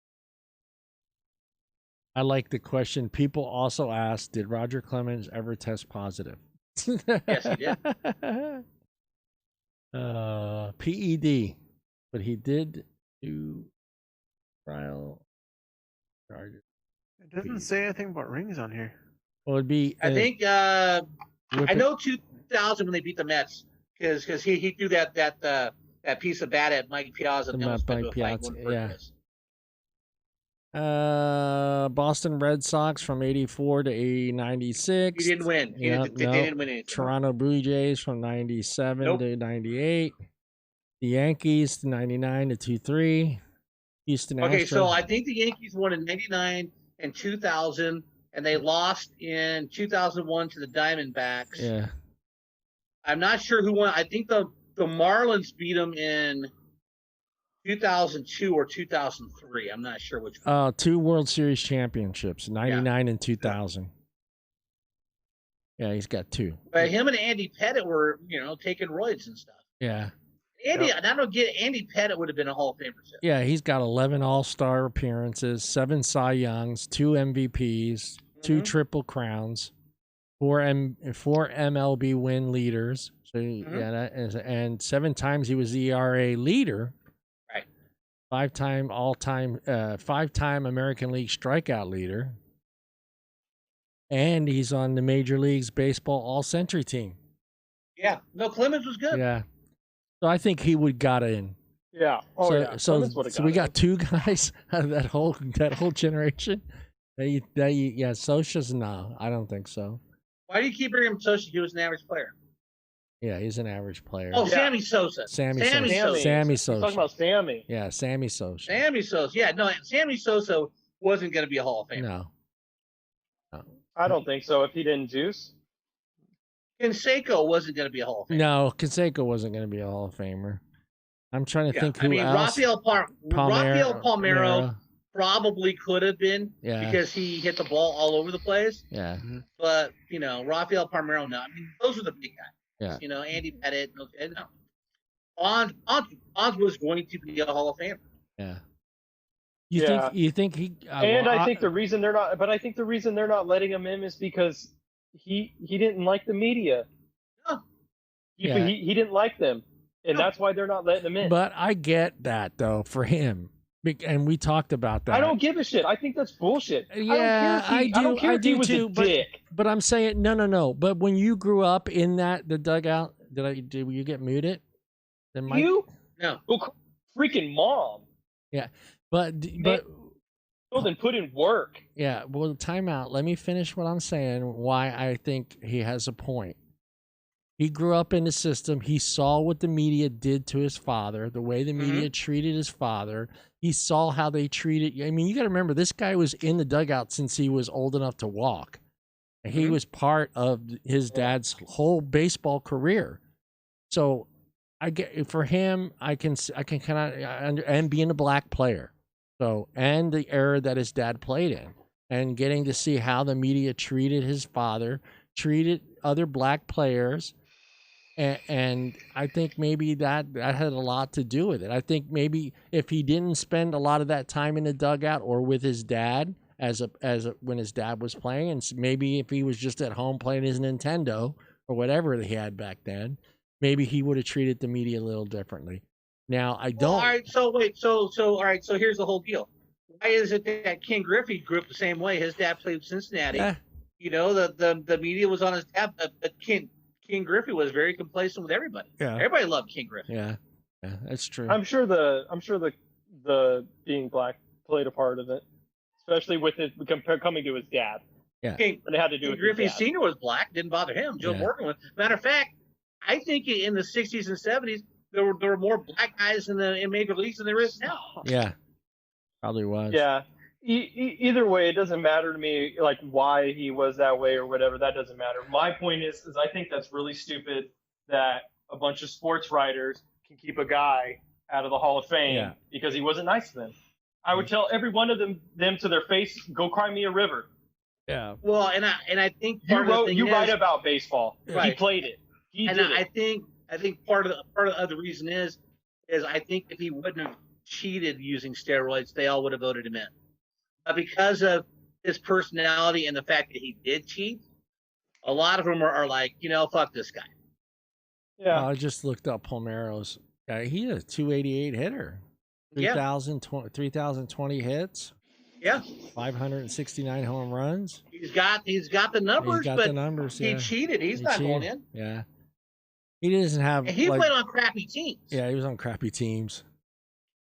I like the question. People also ask, did Roger Clemens ever test positive? Yes, he did. PED. But he did do trial charges. It doesn't say anything about rings on here. Well, it'd be... I think... I know 2000 when they beat the Mets. Because he threw that piece of bat at Mike Piazza. Boston Red Sox from 84 to 96. He didn't win. They didn't win anything. Toronto Blue Jays from 97 to 98. The Yankees 99 to 2-3. Houston Astros. Okay, so I think the Yankees won in 99 and 2000, and they lost in 2001 to the Diamondbacks. Yeah. I'm not sure who won. I think the Marlins beat them in 2002 or 2003. I'm not sure which one. 2 World Series championships, 99 and 2000. Yeah, he's got 2. But him and Andy Pettitte were, taking roids and stuff. Yeah. I don't get Andy Pettitte would have been a Hall of Famer too. Yeah, he's got 11 All-Star appearances, 7 Cy Youngs, 2 MVPs, 2 Triple Crowns. 4 MLB win leaders. So and 7 times he was the ERA leader. Right. 5-time all-time 5-time American League strikeout leader. And he's on the Major League's baseball all-century team. Yeah. No, Clemens was good. Yeah. So I think he would got in. Yeah. So we got 2 guys out of that whole generation. Socha's no, I don't think so. Why do you keep bringing him Sosa? He was an average player. Yeah, he's an average player. Oh, Sammy Sosa. Sammy Sosa. Talking about Sammy. Yeah, Sammy Sosa. Sammy Sosa. Yeah, no, Sammy Sosa wasn't going to be a Hall of Famer. No. I don't think so. If he didn't juice. Canseco wasn't going to be a Hall of Famer. No, Canseco wasn't going to be a Hall of Famer. I'm trying to think who else. Rafael Palmeiro probably could have been because he hit the ball all over the place. Yeah. But, Rafael Palmeiro, no. I mean, those were the big guys. Yeah. Andy Pettitte. No. Bonds was going to be a Hall of Famer. Yeah. You think he? I think the reason they're not, but I think the reason they're not letting him in is because he didn't like the media. No. He didn't like them, and that's why they're not letting him in. But I get that though for him. And we talked about that. I don't give a shit. I think that's bullshit. Yeah, I don't care if he was a dick. But I'm saying no. But when you grew up in the dugout, did you get muted? Then you? No. Well, freaking mom. Yeah, but Well, then put in work. Yeah, well, time out. Let me finish what I'm saying, why I think he has a point. He grew up in the system. He saw what the media did to his father, the way the media treated his father. He saw how they treated. I mean, you got to remember, this guy was in the dugout since he was old enough to walk. And he was part of his dad's whole baseball career. So I get for him, I can kind of, and being a black player. So, and the era that his dad played in, and getting to see how the media treated his father, treated other black players. And I think maybe that had a lot to do with it. I think maybe if he didn't spend a lot of that time in the dugout or with his dad when his dad was playing, and maybe if he was just at home playing his Nintendo or whatever he had back then, maybe he would have treated the media a little differently. Now I don't. Well, all right. So wait. So all right. So here's the whole deal. Why is it that Ken Griffey grew up the same way? His dad played for Cincinnati. Yeah. You know, the media was on his dad, but King Griffey was very complacent with everybody. Yeah. Everybody loved King Griffey. Yeah, that's true. I'm sure the being black played a part of it, especially with it coming to his dad. Yeah. King, and it had to do King with Griffey his dad. Sr. was black, didn't bother him. Joe Morgan was. Matter of fact, I think in the 60s and 70s there were more black guys in major leagues than there is now. Yeah, probably was. Yeah. Either way, it doesn't matter to me, like, why he was that way or whatever. That doesn't matter. My point is I think that's really stupid that a bunch of sports writers can keep a guy out of the Hall of Fame because he wasn't nice to them. I would tell every one of them to their face, go cry me a river. Yeah. Well, and I think you write about baseball. Right. He played it. He did it. I think part of the reason is I think if he wouldn't have cheated using steroids, they all would have voted him in. Because of his personality and the fact that he did cheat, a lot of them are like, fuck this guy. Yeah. I just looked up Palmeiro's. He's a 288 hitter. 3,020 hits. Yeah. 569 home runs. He's got the numbers, but he yeah. cheated. He's not going in. Yeah. He doesn't have. And he played on crappy teams. Yeah, he was on crappy teams.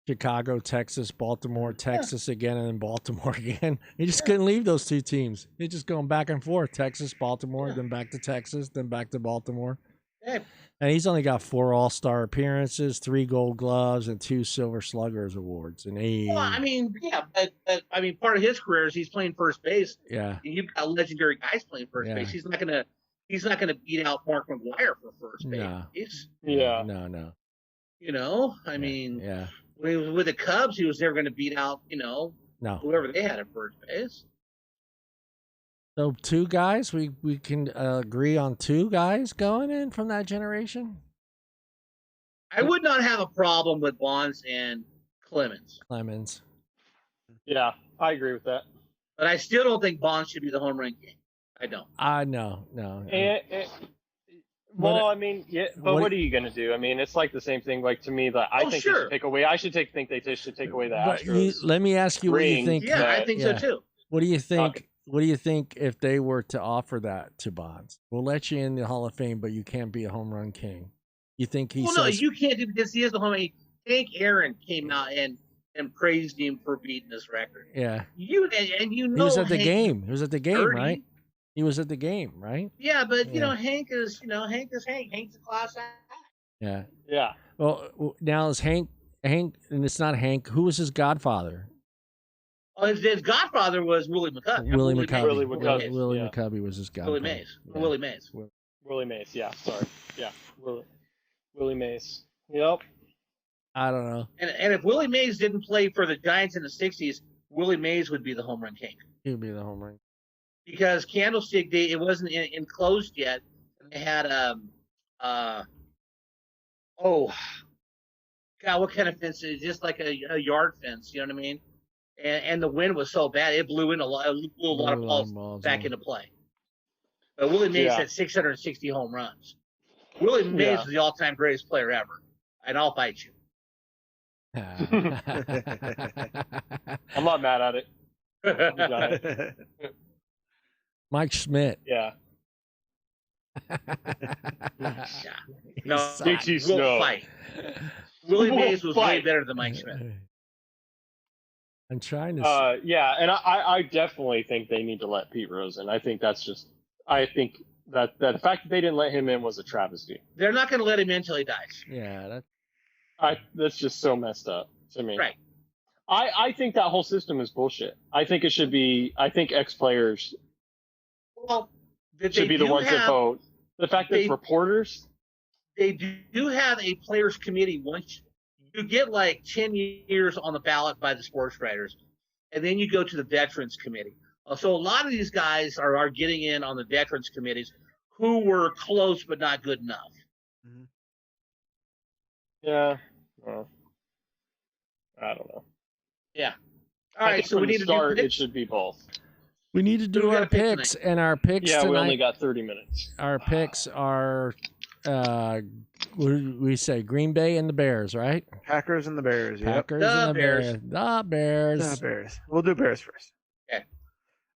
Chicago, Texas, Baltimore, Texas again, and then Baltimore again. He just couldn't leave those two teams. He's just going back and forth. Texas, Baltimore, then back to Texas, then back to Baltimore. Yeah. And he's only got 4 All-Star appearances, 3 Gold Gloves, and 2 Silver Sluggers awards. And well, I mean, but part of his career is he's playing first base. Yeah. And you've got legendary guys playing first base. He's not gonna beat out Mark McGwire for first base. No. I mean, yeah. When he was with the Cubs, he was never going to beat out, no, whoever they had at first base. So 2 guys, we can agree on 2 guys going in from that generation. I would not have a problem with Bonds and Clemens. Yeah, I agree with that. But I still don't think Bonds should be the home run king. I don't. No. Well, I mean, yeah, but what are you going to do? I mean, it's like the same thing. Like, to me, that I think they should take away. I think they should take away the Astros. Let me ask you, what do you think? Yeah, I think so too. What do you think? What do you think if they were to offer that to Bonds? We'll let you in the Hall of Fame, but you can't be a home run king. You think he? Well, no, you can't do because he is the home run. Hank Aaron came out and praised him for beating this record. Yeah. He was at the game. He was at the game, right? He was at the game, right? Yeah, but Hank is Hank. Hank's a class act. Yeah. Yeah. Well, now is Hank, and it's not Hank. Who was his godfather? Oh, his godfather was Willie McCovey. Willie McCovey. Willie McCovey was his godfather. Willie Mays. Willie Mays. Yeah. Sorry. Yeah. Willie Mays. Yep. I don't know. And if Willie Mays didn't play for the Giants in the '60s, Willie Mays would be the home run king. He would be the home run. Because Candlestick Day, it wasn't enclosed yet. They had what kind of fence? It's just like a yard fence. You know what I mean? And the wind was so bad, it blew a lot of balls back into play. But Willie Mays had 660 home runs. Willie Mays is the all-time greatest player ever, and I'll fight you. I'm not mad at it. Mike Schmidt. Yeah. No, Dixie we'll Snow. fight. Willie Mays was way better than Mike Schmidt. I'm trying to. Yeah, and I definitely think they need to let Pete Rose in. I think that the fact that they didn't let him in was a travesty. They're not going to let him in until he dies. Yeah, That's just so messed up to me. Right. I think that whole system is bullshit. I think it should be. I think ex-players should be the ones that vote. The fact that it's reporters. They do have a players committee. Once you get like 10 years on the ballot by the sports writers, and then you go to the veterans committee. So a lot of these guys are getting in on the veterans committees who were close but not good enough. Mm-hmm. Yeah. Well, I don't know. Yeah. All right. So we need to start. do It should be both. we need to do we our gotta pick picks, tonight? and our picks Yeah, tonight. we only got 30 minutes. Our picks are, what did we say? Green Bay and the Bears, right? Packers and the Bears. Yep. Packers The and the Bears. Bears. The Bears. The Bears. We'll do Bears first. Okay.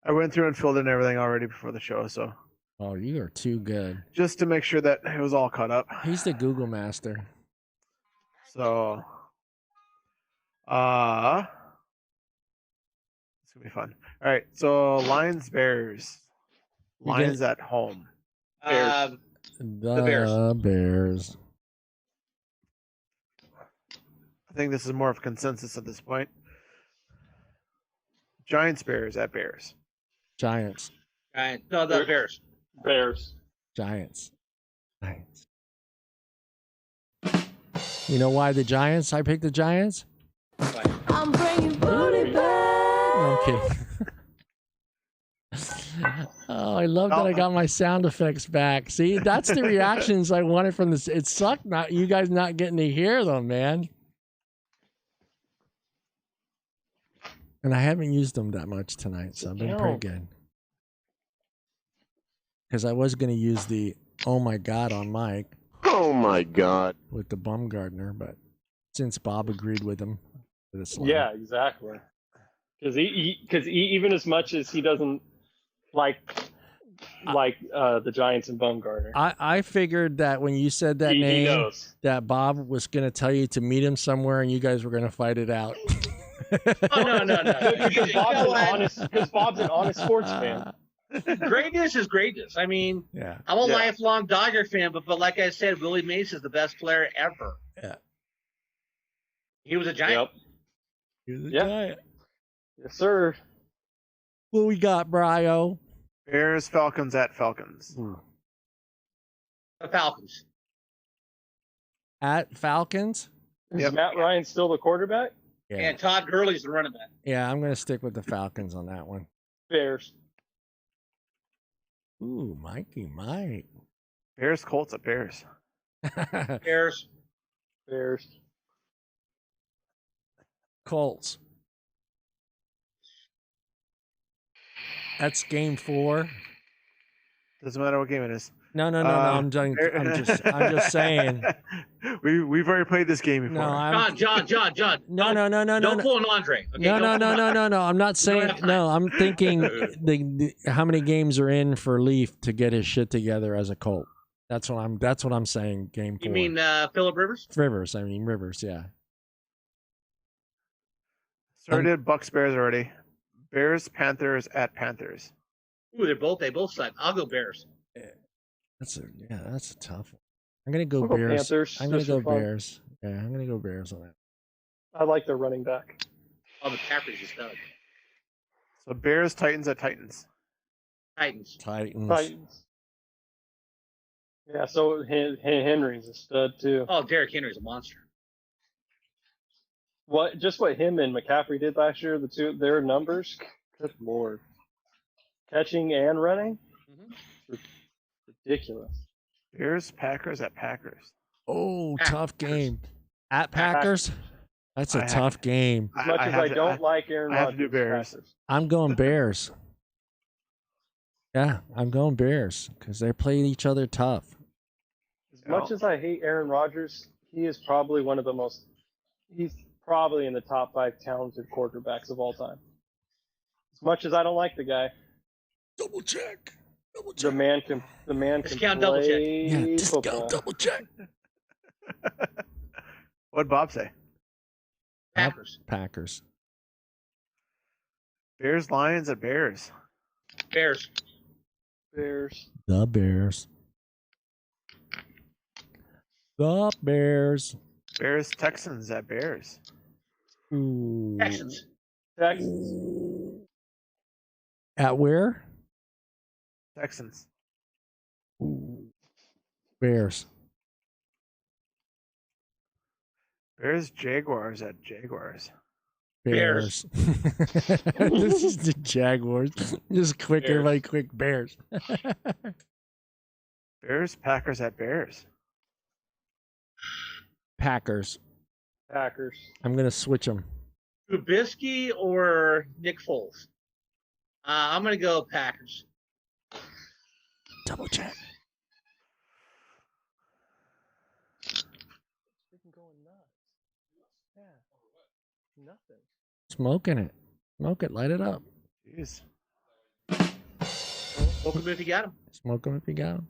I went through and filled in everything already before the show, so Oh, you are too good. just to make sure that it was all caught up. He's the Google master. So, it's gonna be fun. All right, so Lions Bears. You Lions at home. Bears. The Bears. Bears. I think this is more of consensus at this point. Giants Bears at Bears. Giants. Right. No, the Bears. Bears. Giants. Giants. You know why the Giants? I picked the Giants? I'm bringing booty back. Okay. Oh, I love that I got my sound effects back. See, that's the reactions I wanted from this. It sucked not you guys not getting to hear them, man. And I haven't used them that much tonight, so I've been pretty good. Because I was going to use the "Oh my God" on Mike. Oh my God! With the Bumgardner, but since Bob agreed with him, for this line. Yeah, exactly. Because he even as much as he doesn't like the Giants and Bumgarner. I figured that when you said that He name, knows. that Bob was going to tell you to meet him somewhere, and you guys were going to fight it out. Oh, no. Because Bob's an honest sports fan. Greatness is greatness. I mean, Yeah. I'm a lifelong Dodger fan, but like I said, Willie Mays is the best player ever. Yeah. He was a Giant. Yep. You're the Yeah. Giant. Yes, sir. What we got, Brio? Bears Falcons at Falcons. The Falcons. At Falcons? Is Yep. Matt Ryan still the quarterback? Yeah. And Todd Gurley's the running back. Yeah, I'm going to stick with the Falcons on that one. Bears. Ooh, Mikey Mike. Bears Colts at Bears. Bears. Bears. Colts. That's game 4. Doesn't matter what game it is. No. I'm just saying. We've already played this game before. No, John. No. Don't pull an Andre. Okay? No. I'm not saying. No, I'm thinking how many games are in for Leaf to get his shit together as a Colt. That's what I'm saying. Game 4. You mean Phillip Rivers? Rivers? I mean Rivers. Yeah. Started Bucks Bears already. Bears Panthers at Panthers. Ooh, they both suck. I'll go Bears. That's a tough one. I'm gonna go I'll go Bears. Panthers, I'm gonna just go for fun. Bears. Yeah, I'm gonna go Bears on that. I like their running back. Oh, McCaffrey's a stud. So Bears Titans at Titans. Titans. Titans. Yeah, so Henry's a stud too. Oh, Derrick Henry's a monster. What him and McCaffrey did last year, their numbers, good lord. Catching and running? Ridiculous. Bears Packers at Packers. Oh, Packers. tough game. At Packers? That's a tough game. As much as I don't like Aaron I have Rodgers. to do Bears. Packers. I'm going Bears. Yeah, I'm going Bears because they played each other tough. As much as I hate Aaron Rodgers, he is probably he's probably in the top 5 talented quarterbacks of all time. As much as I don't like the guy, Double check. the man can Discount double check. play Yeah, football. discount double check. What'd Bob say? Packers. Packers. Bears, Lions at Bears. Bears. Bears. The Bears. The Bears. Bears, Texans at Bears. Ooh. Texans. Texans. At where? Texans. Ooh. Bears. Bears, Jaguars at Jaguars. Bears. This is the Jaguars. Just quick, Bears. everybody quick. Bears. Bears, Packers at Bears. Packers. Packers. I'm going to switch them. Trubisky or Nick Foles? I'm going to go Packers. Double check. Freaking going nuts. Yeah. Nothing. Smoking it. Smoke it. Light it up. Jeez. Smoke him if you got him. Smoke him if you got him.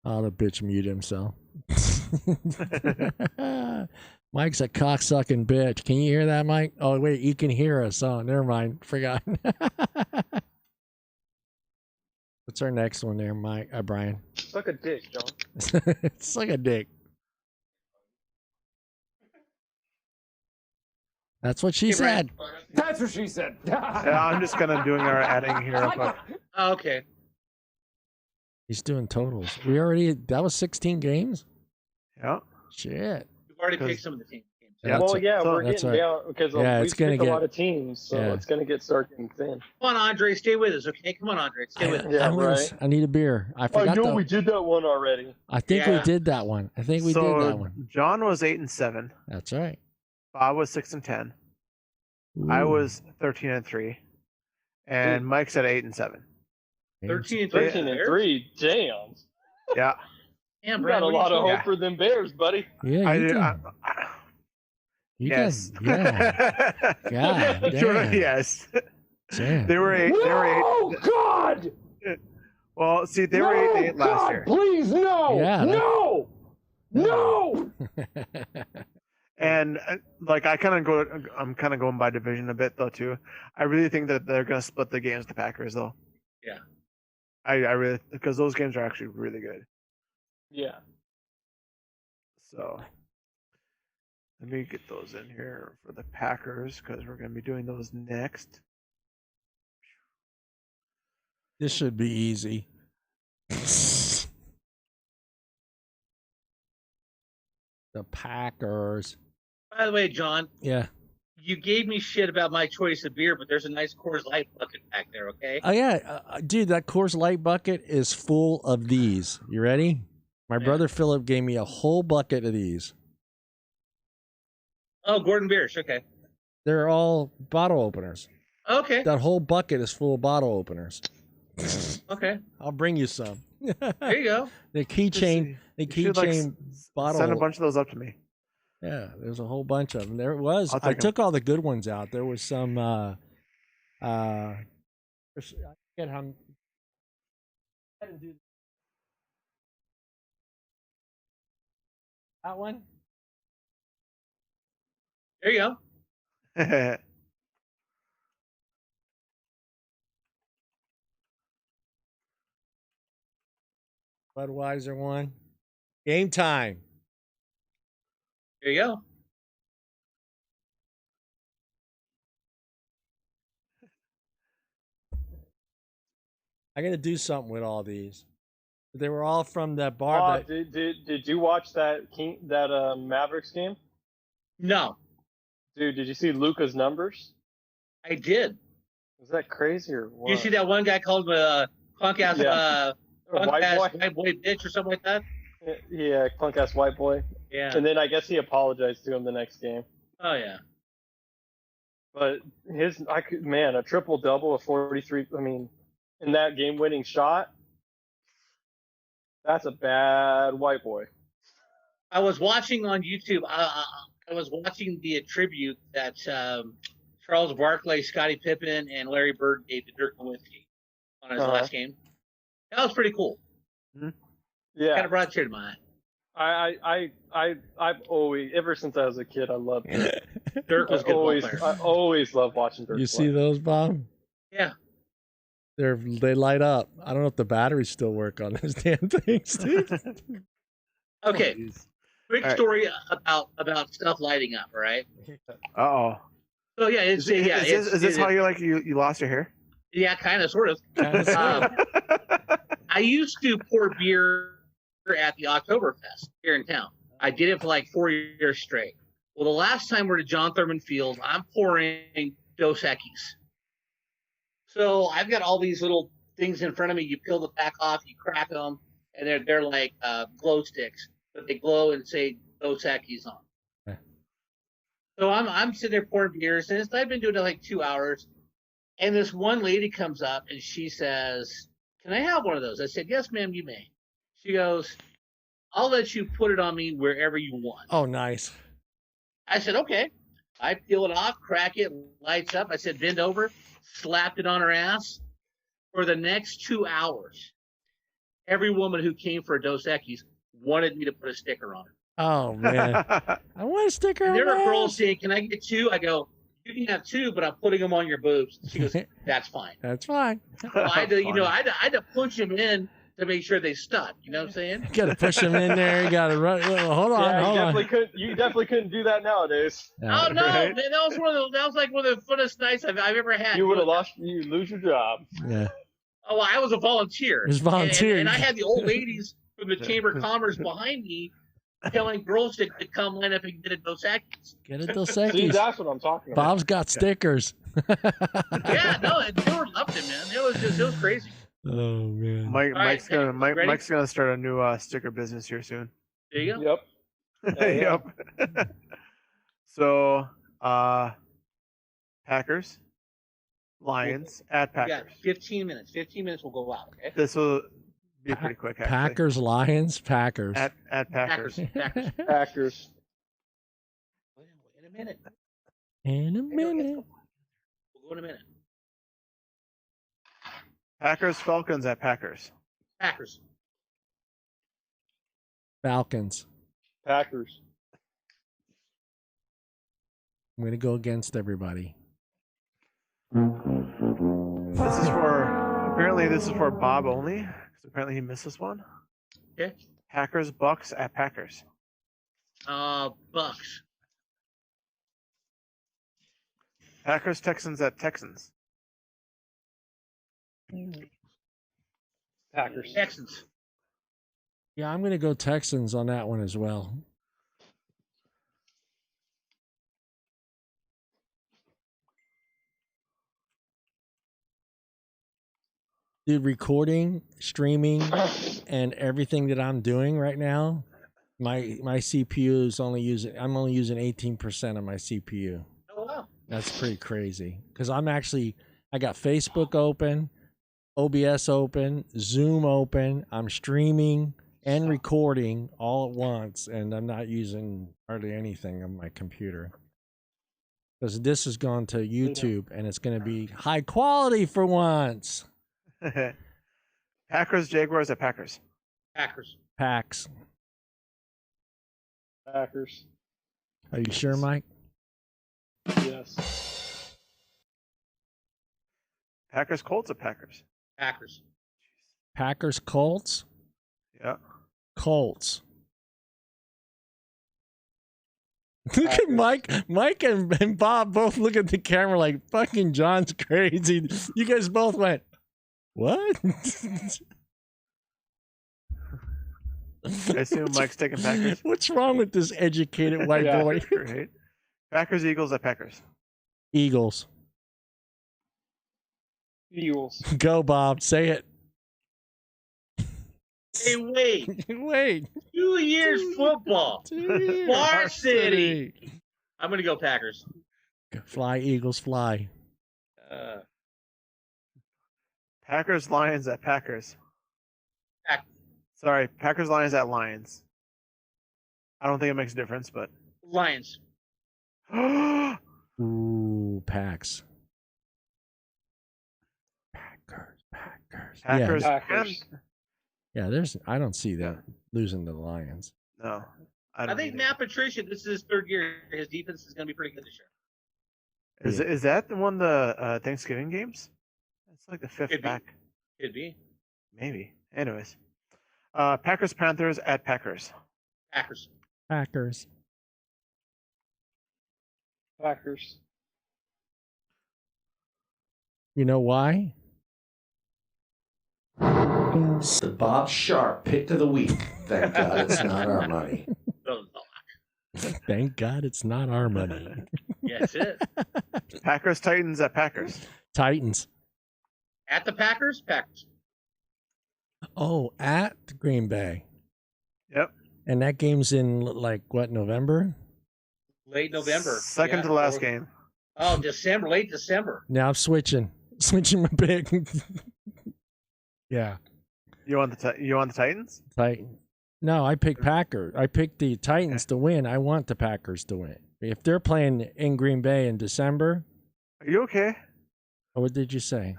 Oh, the bitch mute himself. Mike's a cocksucking bitch. Can you hear that, Mike? Oh, wait, you can hear us. Oh, never mind. Forgot. What's our next one there, Mike? Brian? Suck a dick, John. It's like a dick. That's what she Hey, said. That's what she said. Yeah, I'm just gonna doing our adding here. But Oh, okay. He's doing totals. That was 16 games? yeah, Shit. We've already Because- picked some of the teams. Yeah, Well, That's- yeah, so- we're that's getting right. down because Yeah, we it's gonna picked a get- lot of teams, so yeah. it's going to start getting thin. Come on, Andre, stay with us, okay? Come on, Andre, stay with us. Yeah, I'm gonna right. I need a beer. I forgot we did that one already. I think we Yeah. did that one. I think we so did that one. John was 8-7. That's right. Bob was 6-10. I Ooh. was 13-3, and Mike's at 8-7. 13 and 13 and 3. Damn. Yeah, Damn, You Brad, got a what are lot you of doing? hope for them Bears, buddy. Yeah, I you did. can. You Yes. can. Yeah. God Sure, damn. yes. Damn. They were 8. They were 8. Oh God! Well, see, they were 8-8 last God, year. please, no! Yeah, No! No! And like I'm kind of going by division a bit though too. I really think that they're gonna split the games with the Packers though. Yeah. I really, because those games are actually really good. Yeah. So let me get those in here for the Packers because we're gonna be doing those next. This should be easy. The Packers. By the way, John, Yeah. you gave me shit about my choice of beer, but there's a nice Coors Light bucket back there, okay? Oh yeah, dude, that Coors Light bucket is full of these. You ready? My Yeah. brother Philip gave me a whole bucket of these. Oh, Gordon Biersch, okay. They're all bottle openers. Okay, That whole bucket is full of bottle openers. okay. I'll bring you some. There you go. The keychain, the You should, like, keychain bottle. Send a bunch of those up to me. Yeah, there's a whole bunch of them. There was. I'll I take 'em. took all the good ones out. There was some. I forget how. I didn't do that one. There you go. Budweiser one. Game time. There you go. I got to do something with all these. They were all from that bar. That, Did you watch that Mavericks game? No, Dude, did you see Luca's numbers? I did. Was that crazy or what? You see that one guy called him a punk ass, Yeah. punk White ass boy? white boy bitch or something like that? Yeah, punk ass white boy. Yeah. And then I guess he apologized to him the next game. Oh yeah. But a triple double of 43. I mean, in that game winning shot, that's a bad white boy. I was watching on YouTube. I was watching the tribute that Charles Barkley, Scottie Pippen, and Larry Bird gave to Dirk Nowitzki on his Uh-huh. last game. That was pretty cool. Kind Yeah, of brought a tear to my eye. I've always, ever since I was a kid, I loved it. Dirk was a good ball player. I always love watching Dirk. You see those, Bob? Yeah. They light up. I don't know if the batteries still work on those damn things, dude. Okay. Quick All right. story about stuff lighting up. All right. Uh-oh. So yeah, Is this how you lost your hair? Yeah, kind of, sort of. I used to pour beer at the Oktoberfest here in town. I did it for like 4 years straight. Well, the last time we're at John Thurman Field, I'm pouring Dos Equis. So I've got all these little things in front of me. You peel the pack off, you crack them, and they're like glow sticks, but they glow and say Dos Equis on. Okay. So I'm sitting there pouring beers, and I've been doing it like 2 hours. And this one lady comes up and she says, "Can I have one of those?" I said, "Yes, ma'am, you may." She goes, "I'll let you put it on me wherever you want." Oh, nice. I said, "Okay." I peel it off, crack it, lights up. I said, "Bend over," slapped it on her ass. For the next 2 hours, every woman who came for a Dos Equis wanted me to put a sticker on her. Oh, man. I want a sticker on There my were girls ass. saying, "Can I get 2?" I go, "You can have 2, but I'm putting them on your boobs." She goes, "That's fine." That's fine. So I had to, I had to punch them in to make sure they stuck. You know what I'm saying? You gotta push them in there. You gotta run. Hold on. You definitely couldn't do that nowadays. Yeah. Oh no, Right? man, that was like one of the funnest nights I've ever had. You would have you lose your job. Yeah. Oh, well, I was a volunteer. It was volunteer. And I had the old ladies from the Chamber of Commerce behind me telling girls to come line up and get a Dos Equis. Get a Dos See, Equis. that's what I'm talking about. Bob's got stickers. Yeah, no, they were loved it, man. It was crazy. Oh, man. Mike's ready? gonna start a new sticker business here soon. There you go. Yep. Yeah. Yep. So, Packers, Lions at Yeah, Packers. 15 minutes. 15 minutes will go out. Okay. This will be pretty quick. Actually. Packers, Lions, Packers. At Packers. Packers. Packers. Wait a minute. In a minute. We'll go in a minute. Packers, Falcons at Packers. Packers. Falcons. Packers. I'm gonna go against everybody. This is for Bob only, because apparently he missed this one. Okay. Packers, Bucks at Packers. Bucks. Packers, Texans at Texans. Packers. Texans. Yeah, I'm gonna go Texans on that one as well. Dude, recording, streaming, and everything that I'm doing right now, my CPU is I'm only using 18% of my CPU. Oh wow. That's pretty crazy. Because I got Facebook open, OBS open, Zoom open. I'm streaming and recording all at once, and I'm not using hardly anything on my computer. Because this has gone to YouTube, and it's going to be high quality for once. Packers, Jaguars at Packers. Packers. Packs. Packers. Are you sure, Mike? Yes. Packers, Colts at Packers. Packers. Packers, Colts? Yeah. Colts. Look at Mike and Bob both look at the camera like fucking John's crazy. You guys both went, what? I assume Mike's taking Packers. What's wrong with this educated white boy? Great. Packers, Eagles at Packers. Eagles. Eagles. Go, Bob. Say it. Hey, wait. Wait. 2 years football. Varsity. I'm gonna go Packers. Fly, Eagles, fly. Packers, Lions at Packers. Sorry, Packers, Lions at Lions. I don't think it makes a difference, but Lions. Ooh, Packs. Packers. Yeah. Yeah, I don't see that losing to the Lions. No. I think Matt Patricia, this is his third year. His defense is going to be pretty good this year. Is that one of the Thanksgiving games? It's like the fifth back. Could be. Maybe. Anyways. Packers Panthers at Packers. Packers. Packers. Packers. You know why? The Bob Sharp pick of the week. Thank God it's not our money. Thank God it's not our money. Yes, it. Packers Titans at Packers. Titans. At the Packers? Packers. Oh, at Green Bay. Yep. And that game's in like what, November? Late November. Second to last game. Oh, December, late December. Now I'm switching my pick. Yeah. You want the Titans? No, I picked Packers. I picked the Titans to win. I want the Packers to win. If they're playing in Green Bay in December. Are you okay? What did you say?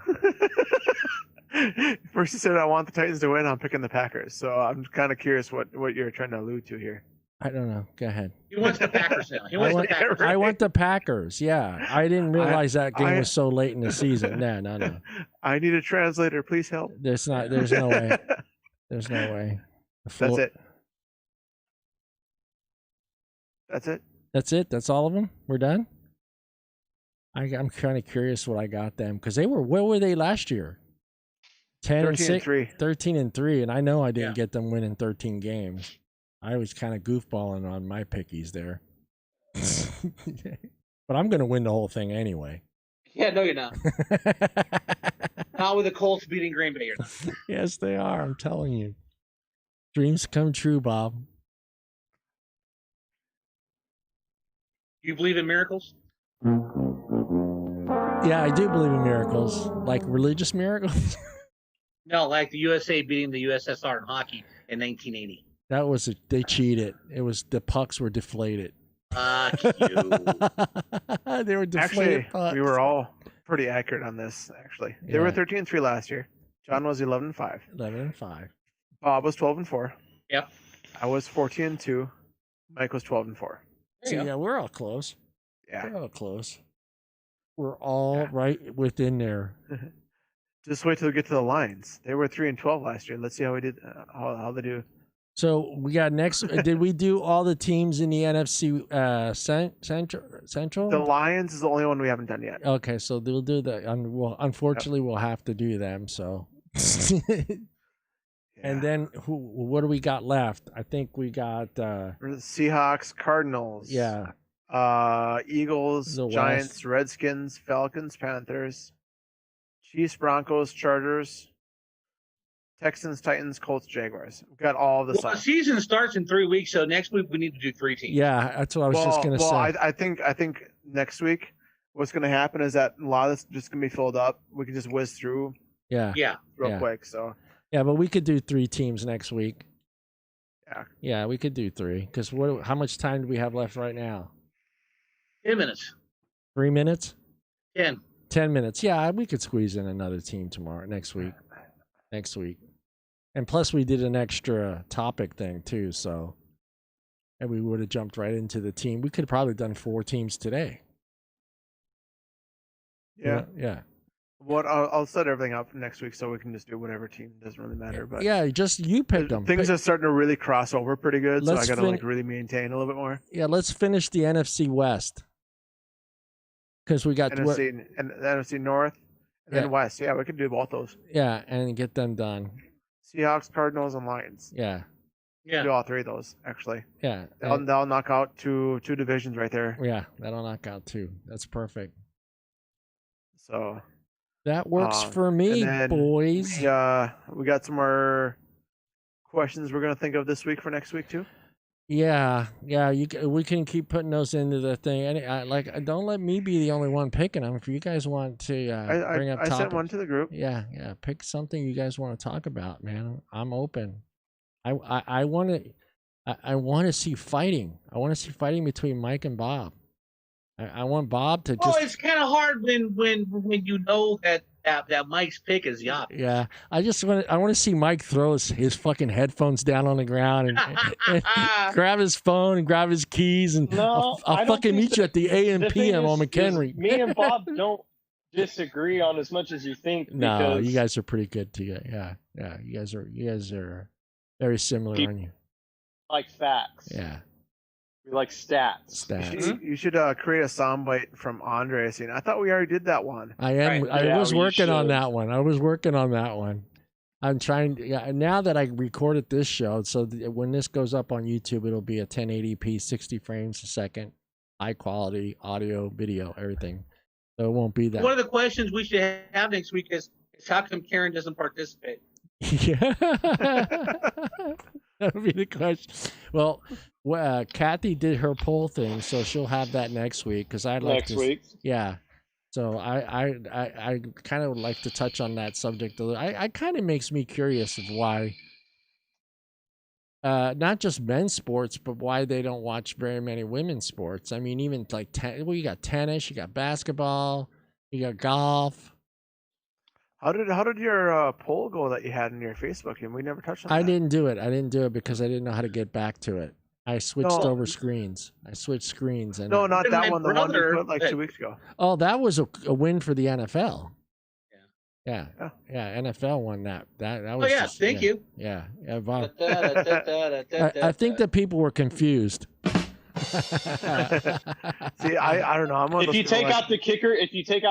First you said I want the Titans to win. I'm picking the Packers. So I'm kind of curious what you're trying to allude to here. I don't know. Go ahead. He wants the Packers now. I want the Packers. Yeah. I didn't realize that game was so late in the season. No. I need a translator. Please help. There's no way. There's no way. That's it. That's it. That's it. That's all of them. We're done. I'm kind of curious what I got them because they were. Where were they last year? 13-3, and I know I didn't get them winning 13 games. I was kind of goofballing on my pickies there, but I'm going to win the whole thing anyway. Yeah, no, you're not. Not with the Colts beating Green Bay. You're not. Yes, they are. I'm telling you. Dreams come true, Bob. You believe in miracles? Yeah, I do believe in miracles, like religious miracles. No, like the USA beating the USSR in hockey in 1980. That was they cheated. It was the pucks were deflated. Fuck you. They were deflated. Actually, pucks. we were all pretty accurate on this. Actually, they were 13-3 last year. John was 11-5. 11-5. Bob was 12-4. Yep. I was 14-2. Mike was 12-4. So yeah, we're all close. Yeah, we're all close. We're all right within there. Just wait till we get to the Lions. They were 3-12 last year. Let's see how we did. How they do. So we got next. Did we do all the teams in the NFC Central? The Lions is the only one we haven't done yet. Okay, so we'll do that. Well, unfortunately, we'll have to do them. So, and then what do we got left? I think we got Seahawks, Cardinals. Yeah. Eagles, Giants, Redskins, Falcons, Panthers, Chiefs, Broncos, Chargers, Texans, Titans, Colts, Jaguars. We've got all the the season starts in 3 weeks, so next week we need to do 3 teams. Yeah, that's what I was just going to say. I think next week what's going to happen is that a lot of this is just going to be filled up. We can just whiz through. Real quick. So. Yeah, but we could do 3 teams next week. Yeah. Yeah, we could do 3 because how much time do we have left right now? 10 minutes. 3 minutes? 10. 10 minutes. Yeah, we could squeeze in another team next week. And plus we did an extra topic thing too, so and we would have jumped right into the team. We could have probably done 4 teams today. Yeah. Yeah. I'll set everything up next week so we can just do whatever team. It doesn't really matter. But yeah, just you pick them. Things are starting to really cross over pretty good, so I got to really maintain a little bit more. Yeah, let's finish the NFC West because we got NFC North and then West. Yeah, we could do both those. Yeah, and get them done. Seahawks, Cardinals, and Lions. Yeah. Do all 3 of those actually. Yeah. They'll knock out two divisions right there. Yeah, that'll knock out 2. That's perfect. So. That works for me, boys. We got some more questions we're gonna think of this week for next week too. Yeah. We can keep putting those into the thing. And don't let me be the only one picking them. If you guys want to bring up, I sent one to the group. Yeah. Pick something you guys want to talk about, man. I'm open. I want to see fighting. I want to see fighting between Mike and Bob. I want Bob to just. Oh, it's kind of hard when you know that that Mike's pick is Yop. Yeah, I want to see Mike throw his fucking headphones down on the ground and grab his phone and grab his keys and No, I'll fucking meet you at the AM the PM thing on is McHenry. me and Bob don't disagree on as much as you think. No, because you guys are pretty good together. Yeah, you guys are very similar on you. like facts. Yeah, We like stats. You should create a soundbite from Andre saying, "I thought we already did that one." I am. Right. I was we working on should. that one. I'm trying. Yeah, now that I recorded this show, so when this goes up on YouTube, it'll be a 1080p, 60 frames a second, high quality audio, video, everything. So it won't be that. One of the questions we should have next week is how come Karen doesn't participate? Yeah, that'll be the question. Well, Kathy did her poll thing, so she'll have that next week. Because I'd like Next week. Yeah. So I kind of would like to touch on that subject. I kind of makes me curious of why, not just men's sports, but why they don't watch very many women's sports. I mean, even like you got tennis, you got basketball, you got golf. How did your poll go that you had in your Facebook? And we never touched on that. I didn't do it because I didn't know how to get back to it. I switched over screens. And No, not that one. The one you brother- put like 2 weeks ago. Oh, that was a win for the NFL. Yeah. Yeah. NFL won that. That Oh was. yeah, just, thank you. Yeah. Wow. I think that people were confused. See, I don't know. I'm one of If those you people take like- out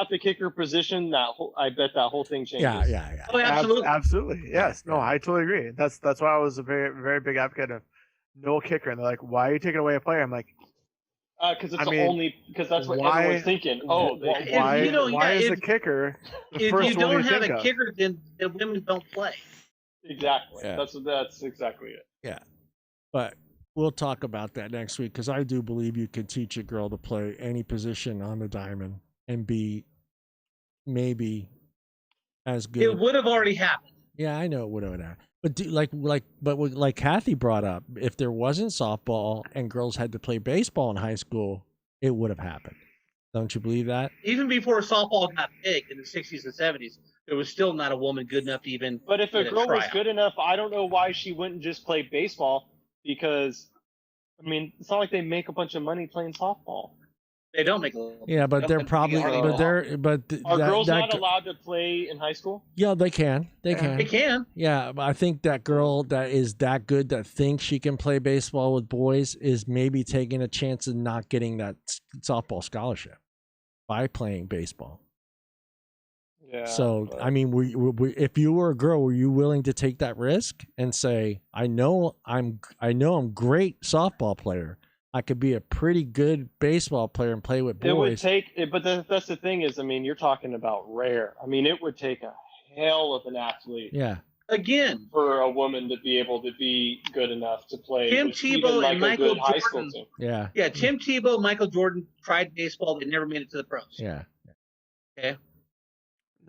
the kicker position, I bet that whole thing changes. Yeah. Oh, absolutely. Absolutely. Yes. No, I totally agree. That's why I was a very, very big advocate of no kicker. And they're like, "Why are you taking away a player?" I'm like, Because that's what why- everyone's thinking. Oh, why is the kicker the If first you one don't you have think a of? kicker, then the women don't play. exactly. Yeah. That's exactly it. Yeah. But we'll talk about that next week because I do believe you could teach a girl to play any position on the diamond and be maybe as good. It would have already happened. Yeah, I know it would have happened. But like Kathy brought up, if there wasn't softball and girls had to play baseball in high school, it would have happened. Don't you believe that? Even before softball got big in the 60s and 70s, there was still not a woman good enough to even. But if a get girl was tryout. good enough, I don't know why she wouldn't just play baseball. Because, I mean, it's not like they make a bunch of money playing softball. They don't make a little. Yeah, but they're probably Are girls not allowed to play in high school? Yeah, they can. They can. They can. Yeah, but I think that girl that is that good that thinks she can play baseball with boys is maybe taking a chance of not getting that softball scholarship by playing baseball. Yeah. So, I mean, if you were a girl, were you willing to take that risk and say, I know I'm great softball player. I could be a pretty good baseball player and play with boys. It would take, but that's the thing is, I mean, you're talking about rare. I mean, it would take a hell of an athlete. Yeah. Again, for a woman to be able to be good enough to play Tim with Tebow even, like, and a Michael good high school Jordan. team. Yeah. Yeah, Tim Tebow, Michael Jordan tried baseball. They never made it to the pros. Yeah. Okay.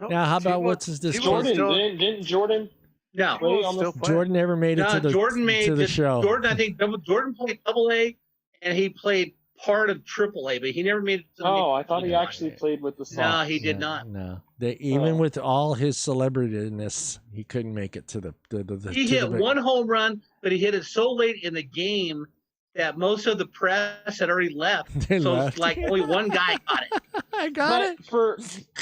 No, Now, how about Tebow- what's this? Tebow Jordan still- didn't Jordan No. play on still the playing. Jordan never made it No, to the Jordan made to the this- show. Jordan, I think Jordan played AA, and he played part of AAA, but he never made it. To the Oh, I thought he Yeah. actually played with the No, Sox. he did not. No, even Oh. with all his celebrityness, he couldn't make it to the. He to hit the, one home run, but he hit it so late in the game that most of the press had already left. They So left. it's like only one guy got it. I got it.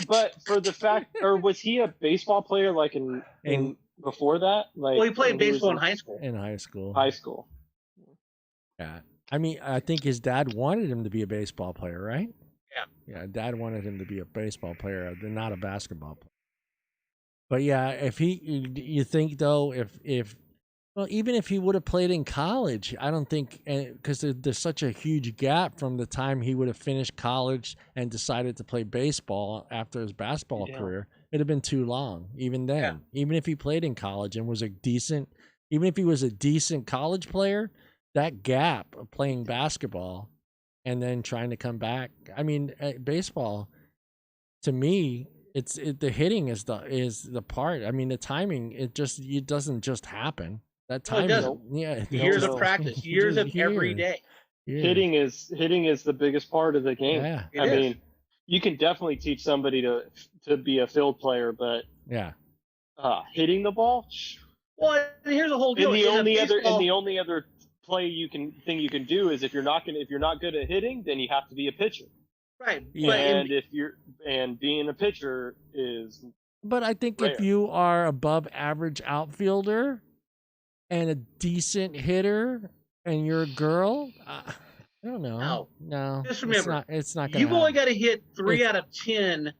But for the fact, or was he a baseball player like in before that? Like, Well, he played when was baseball in high school. In high school. High school. Yeah. I mean, I think his dad wanted him to be a baseball player, right? Yeah. Yeah, dad wanted him to be a baseball player, not a basketball player. But yeah, if you think though, well, even if he would have played in college, I don't think, because there's such a huge gap from the time he would have finished college and decided to play baseball after his basketball career. It'd have been too long, even then. Yeah. Even if he played in college and was even if he was a decent college player, that gap of playing basketball and then trying to come back. I mean, baseball, to me, the hitting is the part. I mean, the timing, it doesn't just happen. That No, it timing, doesn't. yeah, Years No. of practice, years of every day. Yeah. Hitting is the biggest part of the game. Yeah. I It is. mean, you can definitely teach somebody to be a field player, but Yeah. hitting the ball. Well, here's the whole deal. And the only other thing you can do is if you're not good at hitting, then you have to be a pitcher. Right. Yeah. And being a pitcher is. But I think rare. if you are above average outfielder and a decent hitter, and you're a girl, I don't know. No. Just remember, it's not gonna. You've only got to hit 3 out of 10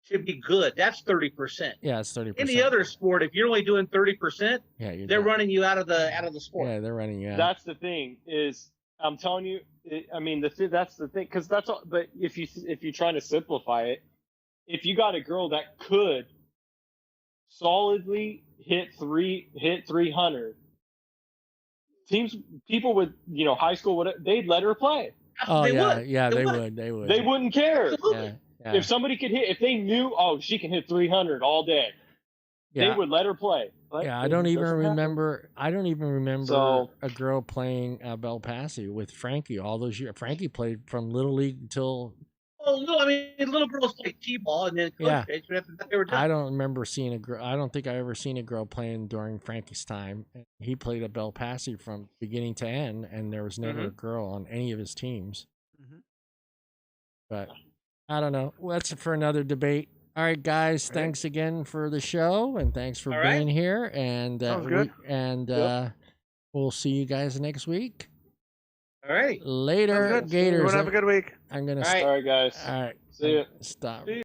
to be good. That's 30%. Yeah, it's 30%. Any other sport, if you're only doing 30%, they're running you out of the sport. Yeah, they're running you out. That's the thing. Is I'm telling you. That's the thing. Because that's all. But if you're trying to simplify it, if you got a girl that could solidly hit 300, people with high school they'd let her play. Oh, they yeah, would. yeah, they would. They wouldn't care. Absolutely. Yeah. If somebody could hit, if they knew, she can hit 300 all day, they would let her play. But yeah, I don't even remember. So, a girl playing Belpassi with Frankie all those years. Frankie played from little league until. Oh no! I mean, little girls play t-ball, and then Yeah. coach but after that they were done. I don't remember seeing a girl. I don't think I ever seen a girl playing during Frankie's time. He played at Belpassi from beginning to end, and there was never a girl on any of his teams. But I don't know. Well, that's for another debate. All right, guys. Thanks again for the show, and thanks for being here. And we'll see you guys next week. All right. Later, Gators. Everyone have a good week. I'm gonna. all right, guys. All right. See ya. Stop.